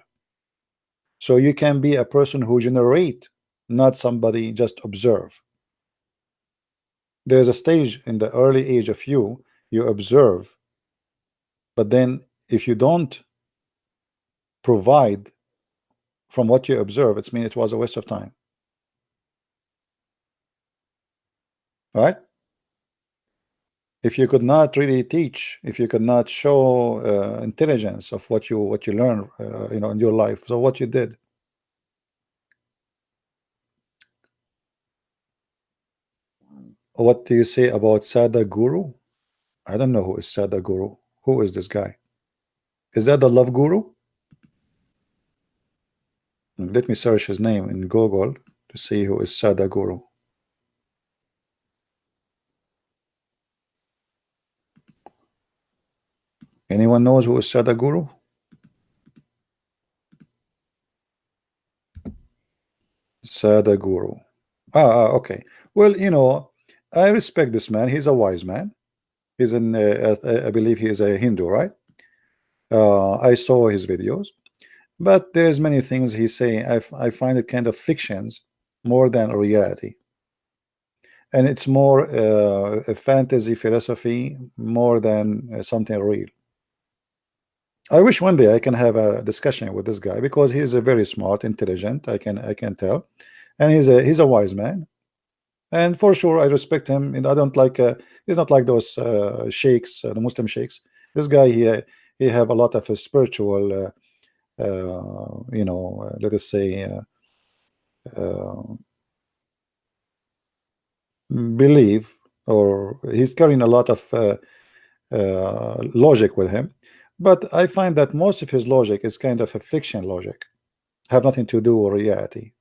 So you can be a person who generate, not somebody just observe. There's a stage in the early age of you observe, but then if you don't provide from what you observe, it's mean it was a waste of time. Right? If you could not really teach, if you could not show intelligence of what you learn, you know, in your life, so what you did. What do you say about Sadhguru? I don't know who is Sadhguru. Who is this guy? Is that the love guru? Let me search his name in Google to see who is Sadhguru. Anyone knows who is Sadhguru? Sadhguru. Okay. Well, you know, I respect this man. He's a wise man. He's in, I believe he is a Hindu, right? I saw his videos, but there's many things he say. I find it kind of fictions more than reality, and it's more a fantasy philosophy more than something real. I wish one day I can have a discussion with this guy, because he is a very smart, intelligent. I can tell, and he's a wise man, and for sure I respect him. And I don't like he's not like those sheikhs, the Muslim sheikhs. This guy, he have a lot of spiritual you know, let us say uh, belief, or he's carrying a lot of logic with him. But I find that most of his logic is kind of a fiction logic, have nothing to do with reality.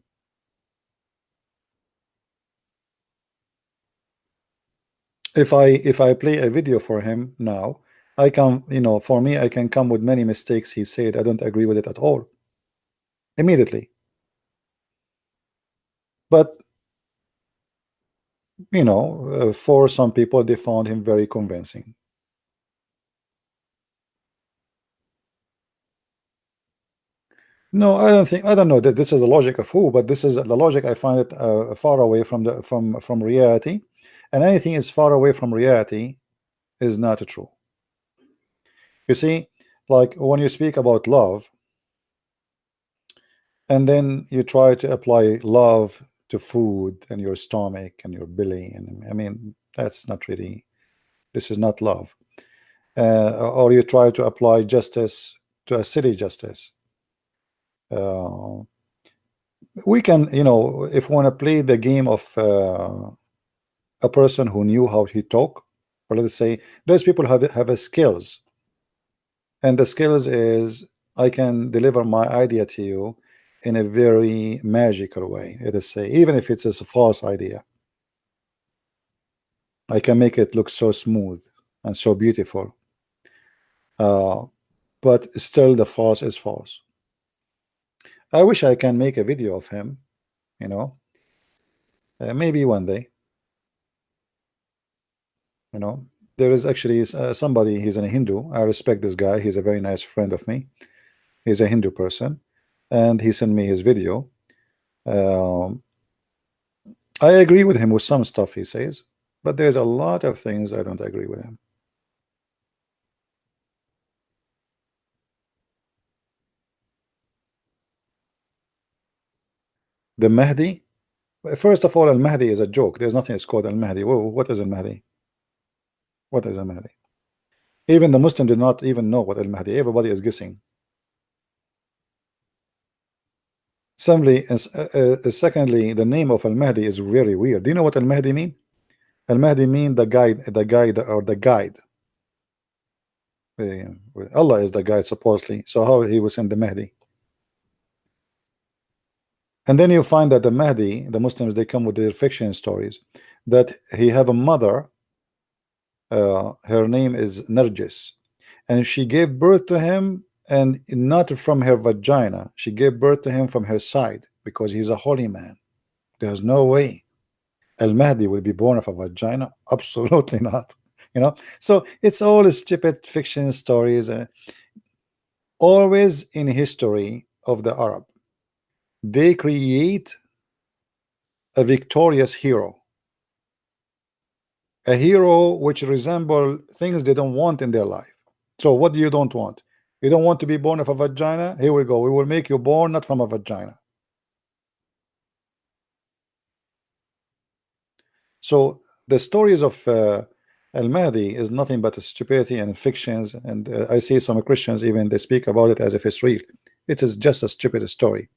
If I play a video for him now, I can, you know, for me, I can come with many mistakes he said. I don't agree with it at all immediately. But you know, for some people, they found him very convincing. No, I don't think, I don't know that this is the logic of who, but this is the logic. I find it far away from the from reality, and anything is far away from reality is not true. You see, like when you speak about love, and then you try to apply love to food and your stomach and your belly, and I mean that's not really, this is not love. Or you try to apply justice to a city justice. We can, you know, if we want to play the game of a person who knew how he talk, or let's say those people have a skills, and the skills is I can deliver my idea to you in a very magical way. Let us say, even if it's a false idea, I can make it look so smooth and so beautiful, but still the false is false. I wish I can make a video of him, you know, maybe one day. You know, there is actually somebody, he's a Hindu. I respect this guy. He's a very nice friend of me. He's a Hindu person, and he sent me his video. I agree with him with some stuff he says, but there's a lot of things I don't agree with him. The Mahdi, first of all, Al Mahdi is a joke. There's nothing that's called Al Mahdi. What is Al Mahdi? What is Al Mahdi? Even the Muslim did not even know what Al Mahdi. Everybody is guessing. Secondly, the name of Al Mahdi is very weird. Do you know what Al Mahdi mean? Al Mahdi mean the guide, or the guide. Allah is the guide supposedly. So how he was in the Mahdi? And then you find that the Mahdi, the Muslims, they come with their fiction stories that he have a mother. Her name is Nargis, and she gave birth to him, and not from her vagina. She gave birth to him from her side because he's a holy man. There's no way Al Mahdi will be born of a vagina. Absolutely not. You know, so it's all stupid fiction stories. Always in history of the Arab, they create a victorious hero, a hero which resemble things they don't want in their life. So what do you don't want? You don't want to be born of a vagina? Here we go. We will make you born not from a vagina. So the stories of Al Mahdi is nothing but stupidity and fictions, and I see some Christians even they speak about it as if it's real. It is just a stupid story.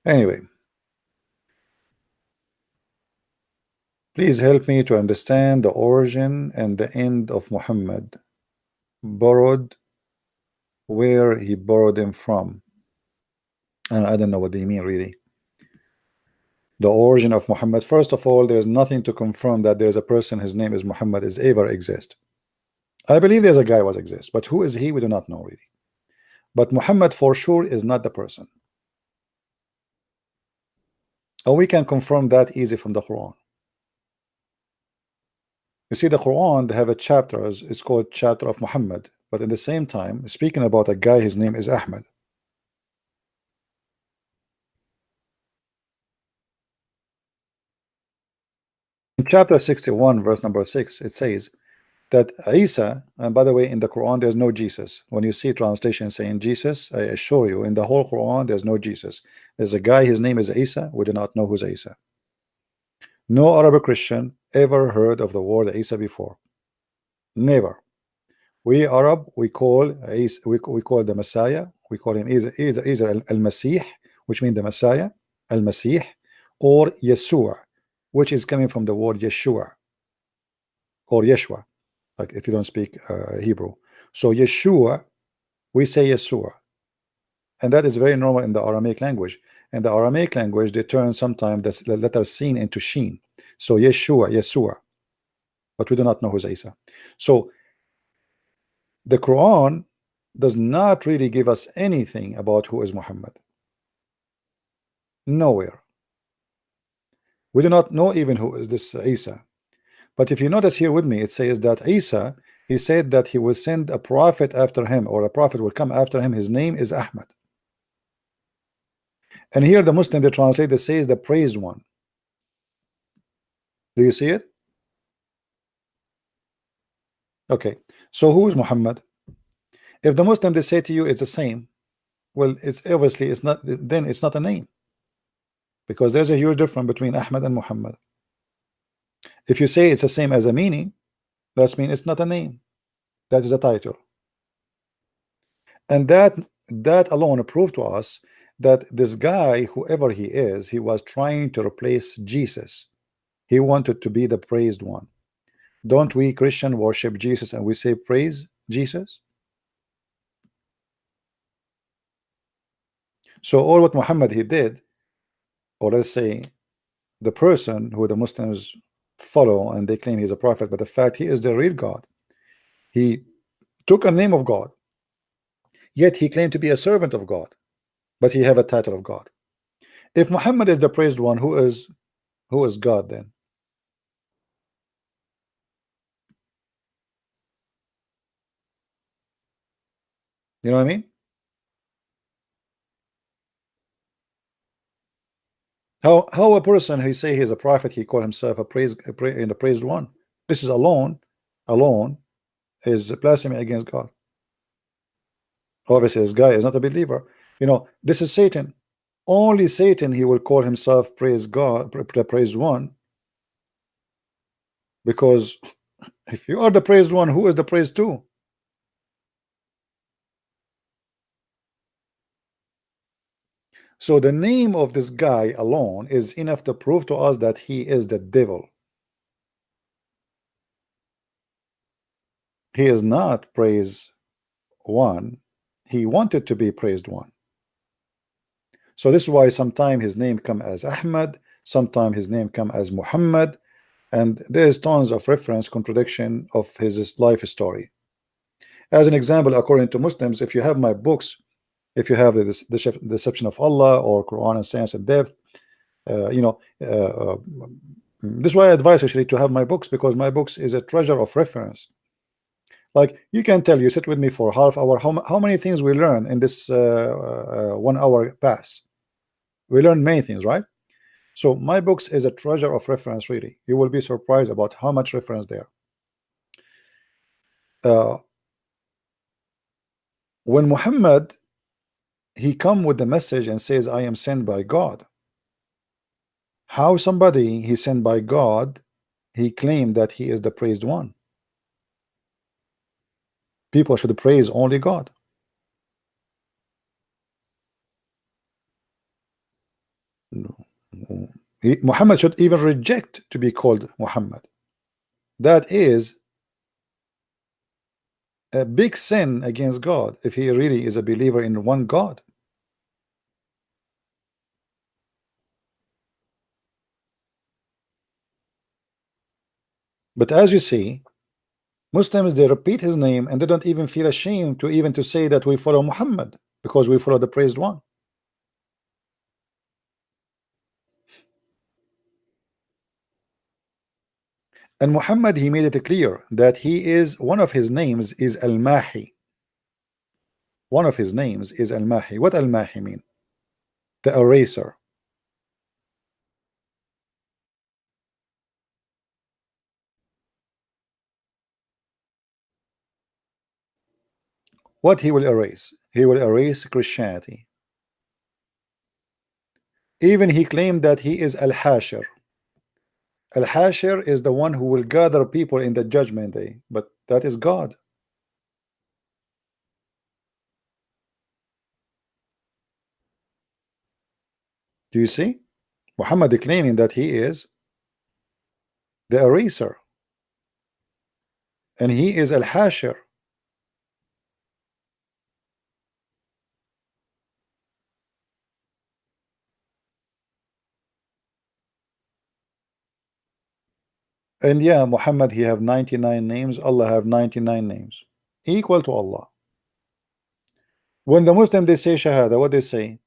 Anyway, please help me to understand the origin and the end of Muhammad. Borrowed, where he borrowed him from. And I don't know what they mean really. The origin of Muhammad. First of all, there's nothing to confirm that there's a person, his name is Muhammad, is ever exist. I believe there's a guy was exist, but who is he? We do not know really. But Muhammad for sure is not the person. And we can confirm that easy from the Quran. You see, the Quran, they have a chapter, it's called chapter of Muhammad, but in the same time speaking about a guy, his name is Ahmad. In chapter 61 verse number 6, it says that Isa, and by the way, in the Quran there's no Jesus. When you see translation saying Jesus, I assure you, in the whole Quran there's no Jesus. There's a guy, his name is Isa. We do not know who's Isa. No Arab Christian ever heard of the word Isa before. Never. We Arab, we call Isa, we call the Messiah, we call him either al-Masih, which means the Messiah, al-Masih, or Yeshua, which is coming from the word Yeshua or Yeshua, like if you don't speak Hebrew. So Yeshua, we say Yeshua, and that is very normal in the Aramaic language. In the Aramaic language, they turn sometimes the letter sin into sheen. So Yeshua, Yeshua, but we do not know who's Isa. So the Quran does not really give us anything about who is Muhammad. Nowhere. We do not know even who is this Isa. But if you notice here with me, it says that Isa, he said that he will send a prophet after him, or a prophet will come after him. His name is Ahmad. And here the Muslim, they translate, they says the praised one. Do you see it? Okay. So who is Muhammad? If the Muslim, they say to you it's the same, well, it's obviously it's not, then it's not a name, because there's a huge difference between Ahmad and Muhammad. If you say it's the same as a meaning, that means it's not a name, that is a title. And that alone proved to us that this guy, whoever he is, he was trying to replace Jesus. He wanted to be the praised one. Don't we Christian worship Jesus and we say praise Jesus? So all what Muhammad he did, or let's say the person who the Muslims follow and they claim he's a prophet, but the fact he is the real God, he took a name of God, yet he claimed to be a servant of God, but he have a title of God. If Muhammad is the praised one, who is God then? You know what I mean? How a person who say he's a prophet, he call himself a praised one? This is alone is blasphemy against God. Obviously, this guy is not a believer. You know, this is Satan. Only Satan, he will call himself praise God, praise one. Because if you are the praised one, who is the praised two? So the name of this guy alone is enough to prove to us that he is the devil. He is not praise one. He wanted to be praised one. So this is why sometimes his name come as Ahmad, sometimes his name come as Muhammad, and there's tons of reference contradiction of his life story. As an example, according to Muslims, if you have my books, if you have the Deception of Allah or Quran and Science and Depth, this is why I advise actually to have my books, because my books is a treasure of reference. Like you can tell, you sit with me for half hour, how many things we learn in this 1 hour pass. We learn many things, right? So my books is a treasure of reference, really. You will be surprised about how much reference there. When Muhammad, he come with the message and says, I am sent by God. How somebody he sent by God, he claimed that he is the praised one? People should praise only God. Muhammad should even reject to be called Muhammad. That is a big sin against God if he really is a believer in one God. But as you see, Muslims, they repeat his name and they don't even feel ashamed to even to say that we follow Muhammad because we follow the praised one. And Muhammad, he made it clear that he is, one of his names is Al-Mahi. One of his names is Al-Mahi. What Al-Mahi mean? The eraser. What he will erase? He will erase Christianity. Even he claimed that he is Al-Hashir. Al-Hashir is the one who will gather people in the judgment day, but that is God. Do you see? Muhammad claiming that he is the eraser, and he is Al-Hashir. And yeah, Muhammad, he have 99 names. Allah have 99 names, equal to Allah. When the Muslim they say Shahada, what they say?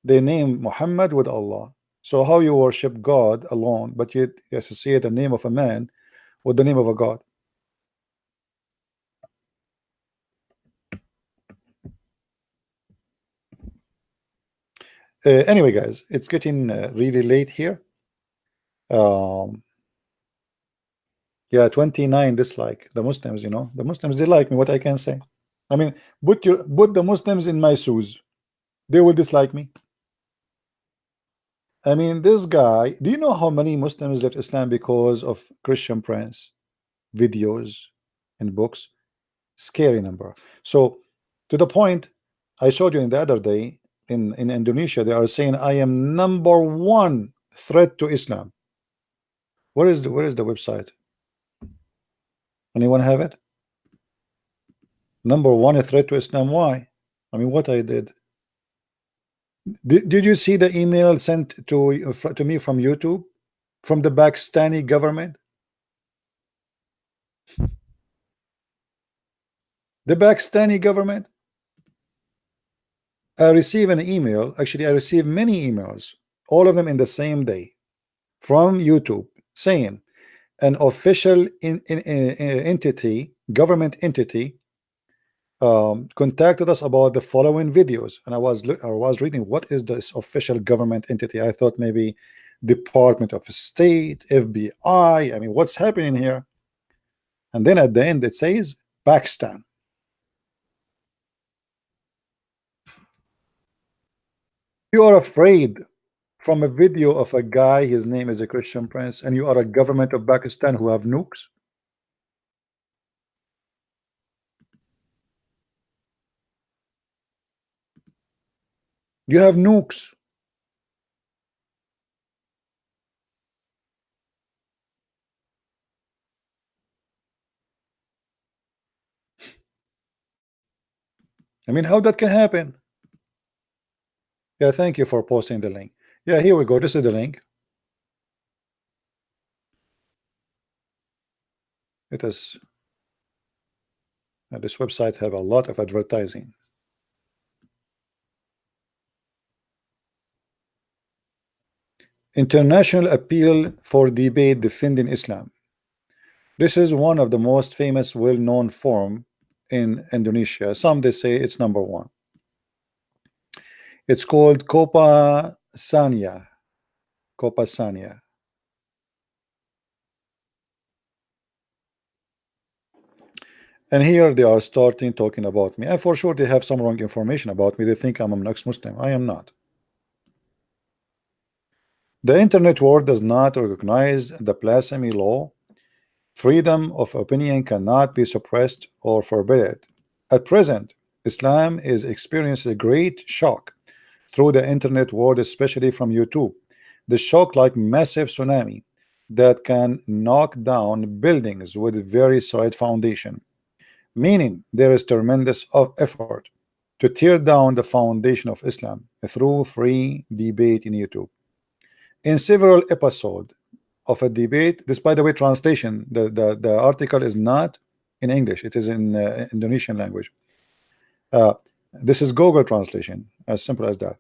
They name Muhammad with Allah. So how you worship God alone, but you associate the name of a man with the name of a God? Anyway, guys, it's getting really late here. Yeah, 29 dislike. The Muslims, you know, the Muslims, they like me. What I can say? I mean, put the Muslims in my shoes. They will dislike me. I mean, this guy, do you know how many Muslims left Islam because of Christian Prince videos and books? Scary number. So to the point I showed you in the other day, in Indonesia, they are saying I am #1 threat to Islam. Where is the website? Anyone have it? #1 threat to Islam. Why? I mean, what I did. Did you see the email sent to me from YouTube, from the Pakistani government? The Pakistani government. I received an email. Actually, I received many emails, all of them in the same day, from YouTube, saying an official entity, government entity, contacted us about the following videos. And I was reading, what is this official government entity? I thought maybe Department of State, FBI. I mean, what's happening here? And then at the end it says Pakistan. You are afraid from a video of a guy, his name is a Christian Prince, and you are a government of Pakistan who have nukes? You have nukes. I mean, how that can happen? Yeah, thank you for posting the link. Yeah, here we go. This is the link. It is this website have a lot of advertising. International appeal for debate defending Islam. This is one of the most famous, well-known forum in Indonesia. Some they say it's #1. It's called Copa Sanya. Copa Sanya. And here they are starting talking about me. And for sure they have some wrong information about me. They think I'm an ex-Muslim. I am not. The internet world does not recognize the blasphemy law. Freedom of opinion cannot be suppressed or forbidden. At present, Islam is experiencing a great shock through the internet world, especially from YouTube. The shock like massive tsunami that can knock down buildings with very solid foundation, meaning there is tremendous effort to tear down the foundation of Islam through free debate in YouTube. In several episodes of a debate, this, by the way, translation, the article is not in English, it is in Indonesian language. This is Google translation, as simple as that.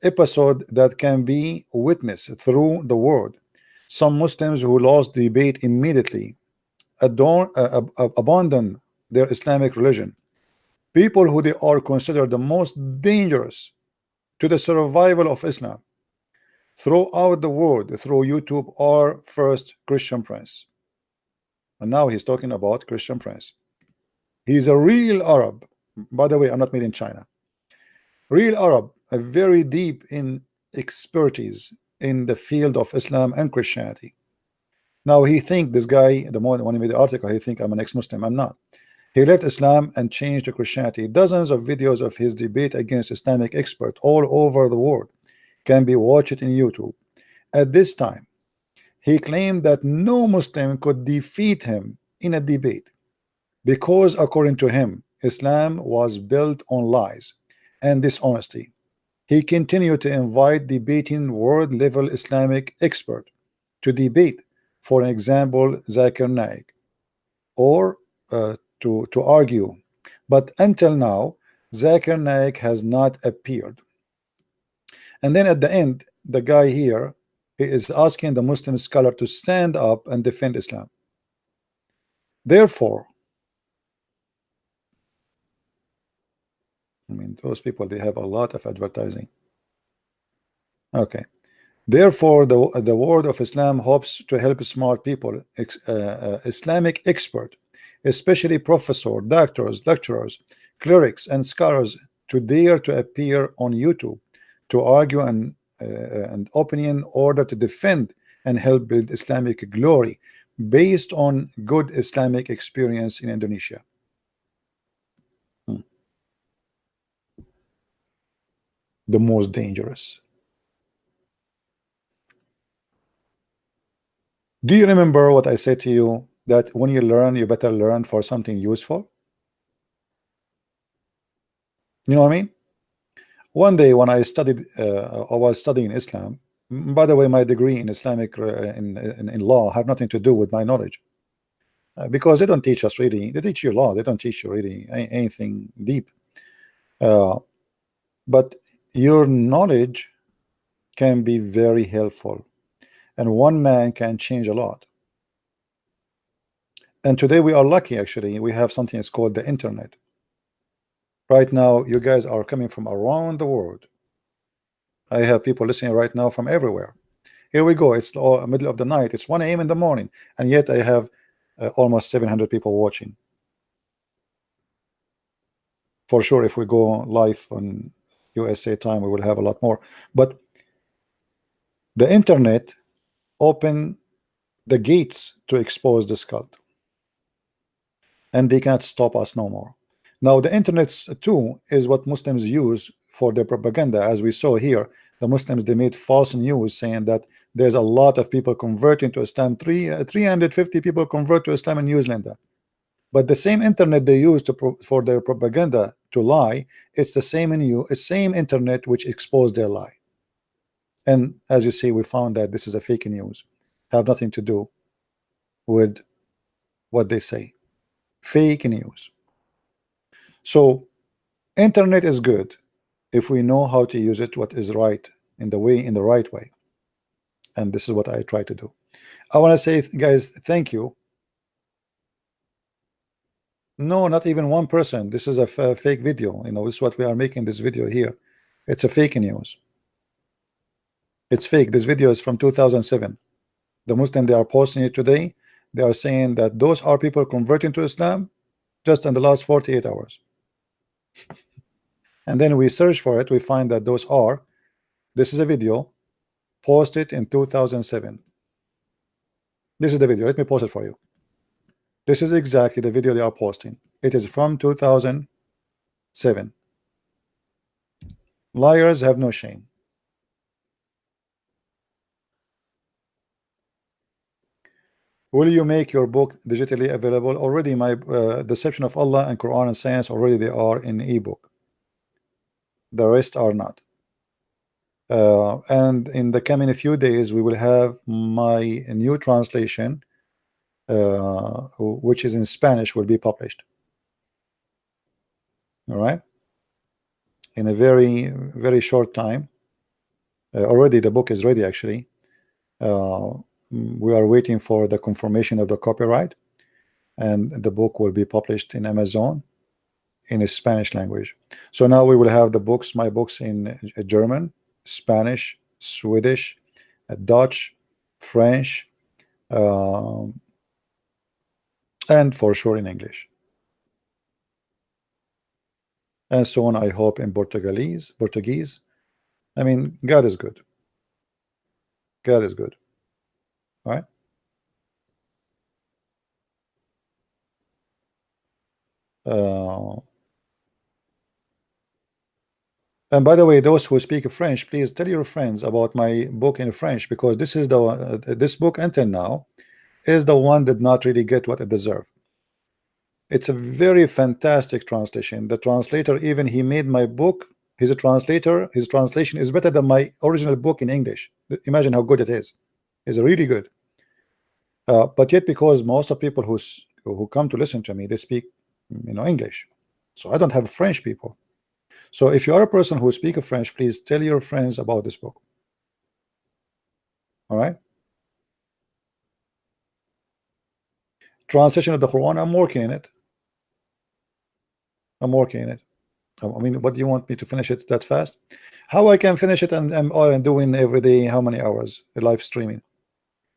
Episode that can be witnessed through the world. Some Muslims who lost the debate immediately abandon their Islamic religion. People who they are considered the most dangerous to the survival of Islam throughout the world through YouTube are first Christian Prince. And now he's talking about Christian Prince. He's a real Arab. By the way, I'm not made in China. Real Arab, a very deep in expertise in the field of Islam and Christianity. Now he think this guy, the moment when he made the article, he think I'm an ex-Muslim. I'm not. He left Islam and changed to Christianity. Dozens of videos of his debate against Islamic experts all over the world can be watched in YouTube. At this time, he claimed that no Muslim could defeat him in a debate because, according to him, Islam was built on lies and dishonesty. He continued to invite debating world-level Islamic expert to debate, for example, Zakir Naik, or to argue. But until now, Zakir Naik has not appeared. And then at the end, the guy here, he is asking the Muslim scholar to stand up and defend Islam. Therefore, I mean, those people, they have a lot of advertising. Okay. Therefore, the word of Islam hopes to help smart people, Islamic expert, especially professor, doctors, lecturers, clerics, and scholars, to dare to appear on YouTube to argue and opinion in order to defend and help build Islamic glory based on good Islamic experience in Indonesia. The most dangerous. Do you remember what I said to you, that when you learn, you better learn for something useful? You know what I mean? One day when I studied, I was studying Islam. By the way, my degree in Islamic in law have nothing to do with my knowledge, because they don't teach us really. They teach you law. They don't teach you really anything deep. But your knowledge can be very helpful, and one man can change a lot. And today we are lucky, actually. We have something that's called the internet. Right now, you guys are coming from around the world. I have people listening right now from everywhere. Here we go. It's the middle of the night. It's 1 a.m. in the morning, and yet I have almost 700 people watching. For sure, if we go live on USA time, we will have a lot more. But the internet opened the gates to expose this cult, and they cannot stop us no more. Now, the internet too is what Muslims use for their propaganda. As we saw here, the Muslims, they made false news saying that there's a lot of people converting to Islam. 350 people convert to Islam in New Zealand. But the same internet they use for their propaganda to lie, it's the same internet which exposed their lie. And as you see, we found that this is a fake news, have nothing to do with what they say. Fake news. So internet is good if we know how to use it, what is right, in the right way. And this is what I try to do. I want to say, guys, thank you. No, not even 1%. This is a fake video. You know, this is what we are making this video here. It's a fake news. It's fake. This video is from 2007. The Muslim, they are posting it today. They are saying that those are people converting to Islam just in the last 48 hours. And then we search for it, we find that this is a video posted in 2007. This is the video. Let me post it for you. This is exactly the video they are posting. It is from 2007. Liars have no shame. Will you make your book digitally available? Already, my Deception of Allah and Quran and Science, already they are in ebook. The rest are not. And in the coming few days, we will have my new translation, which is in Spanish, will be published. All right, in a very short time. Already the book is ready, actually. we are waiting for the confirmation of the copyright, and the book will be published in Amazon in a Spanish language. So now we will have the books, my books, in German, Spanish, Swedish, Dutch, French, and for sure in English, and so on. I hope in Portuguese. I mean, God is good. God is good. All right. And by the way, those who speak French, please tell your friends about my book in French, because this is the this book until now is the one that did not really get what it deserved. It's a very fantastic translation. The translator, even he made my book. He's a translator. His translation is better than my original book in English. Imagine how good it is. It's really good. But yet, because most of people who come to listen to me, they speak, English. So I don't have French people. So if you are a person who speaks French, please tell your friends about this book. All right. Translation of the Quran, I'm working in it. I'm working in it. I mean, what do you want me to finish it that fast? How I can finish it, and I'm doing every day how many hours live streaming.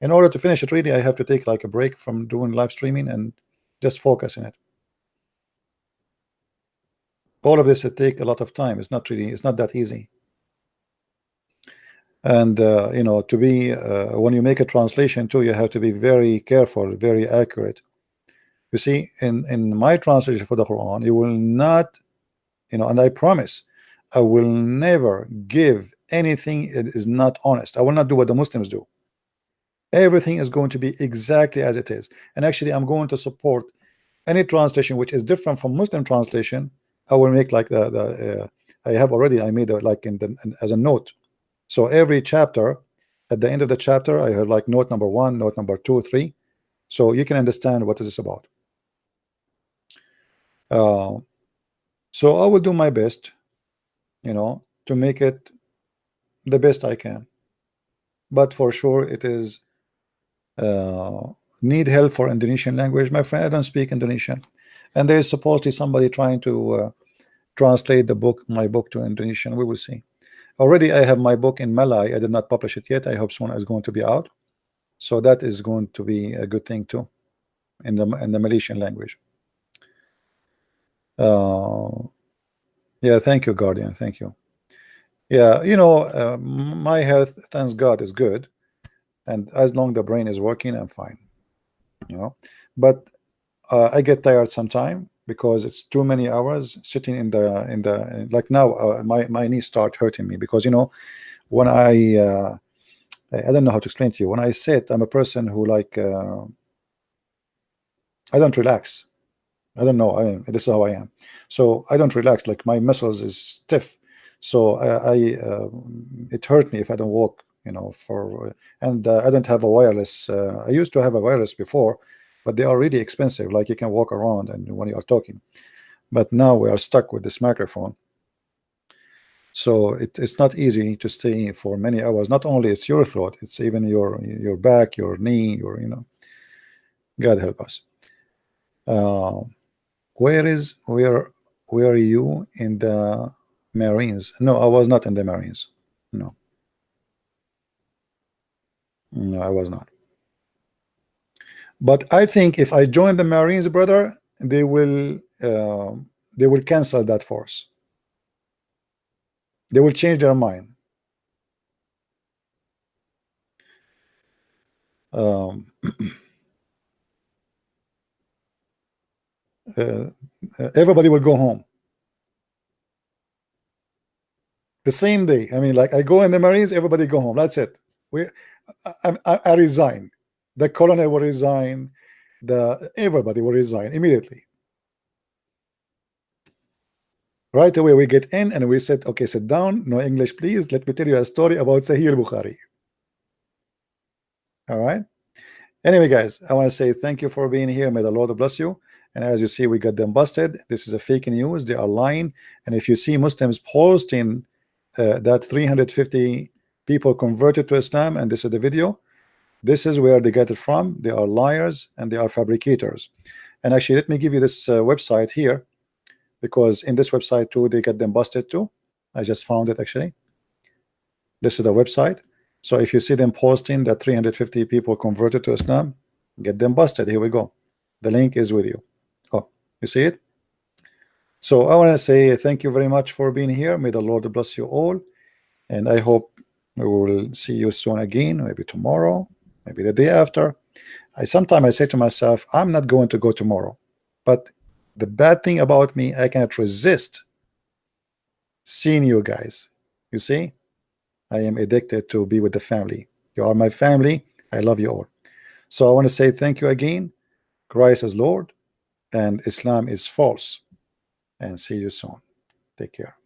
In order to finish it, really, I have to take like a break from doing live streaming and just focus in it. All of this will take a lot of time. It's not that easy. And to be when you make a translation too, you have to be very careful, very accurate. You see, in my translation for the Quran, you will not, and I promise I will never give anything that is not honest. I will not do what the Muslims do. Everything is going to be exactly as it is. And actually, I'm going to support any translation which is different from Muslim translation. I will make like I made like as a note. So every chapter, at the end of the chapter, I have like note number 1, note number 2, 3, so you can understand what is this about. So I will do my best, to make it the best I can. But for sure, it is need help for Indonesian language. My friend, I don't speak Indonesian, and there is supposedly somebody trying to translate my book to Indonesian. We will see. Already, I have my book in Malay. I did not publish it yet. I hope soon it's going to be out. So that is going to be a good thing too, in the Malaysian language. Yeah, thank you, Guardian. Thank you. Yeah, my health, thanks God, is good, and as long the brain is working, I'm fine. But I get tired sometime because it's too many hours sitting in the like now. My knees start hurting me because when I don't know how to explain to you. When I sit, I'm a person who like I don't relax. I don't know. This is how I am. So I don't relax. Like my muscles is stiff. So it hurt me if I don't walk. And I don't have a wireless. I used to have a wireless before, but they are really expensive. Like you can walk around and when you are talking. But now we are stuck with this microphone. So it's not easy to stay for many hours. Not only it's your throat, it's even your back, your knee, God help us. Where are you in the Marines? No, I was not in the Marines. No, I was not. But I think if I join the Marines, brother, they will cancel that force. They will change their mind. Everybody will go home the same day. I mean, like I go in the Marines, everybody go home. That's it. I resign. The colonel will resign. Everybody will resign immediately. Right away, we get in and we said, okay, sit down. No English, please. Let me tell you a story about Sahih al-Bukhari. All right. Anyway, guys, I want to say thank you for being here. May the Lord bless you. And as you see, we got them busted. This is a fake news. They are lying. And if you see Muslims posting that 350 people converted to Islam, and this is the video, This is where they get it from. They are liars and they are fabricators. And actually, let me give you this website here, because in this website too, they get them busted too. I just found it actually. This is the website. So if you see them posting that 350 people converted to Islam, get them busted. Here we go. The link is with you. Oh, you see it? So I want to say thank you very much for being here. May the Lord bless you all. And I hope we will see you soon again, maybe tomorrow, maybe the day after. Sometimes I say to myself, I'm not going to go tomorrow. But the bad thing about me, I cannot resist seeing you guys. You see, I am addicted to be with the family. You are my family. I love you all. So I want to say thank you again. Christ is Lord and Islam is false. And see you soon. Take care.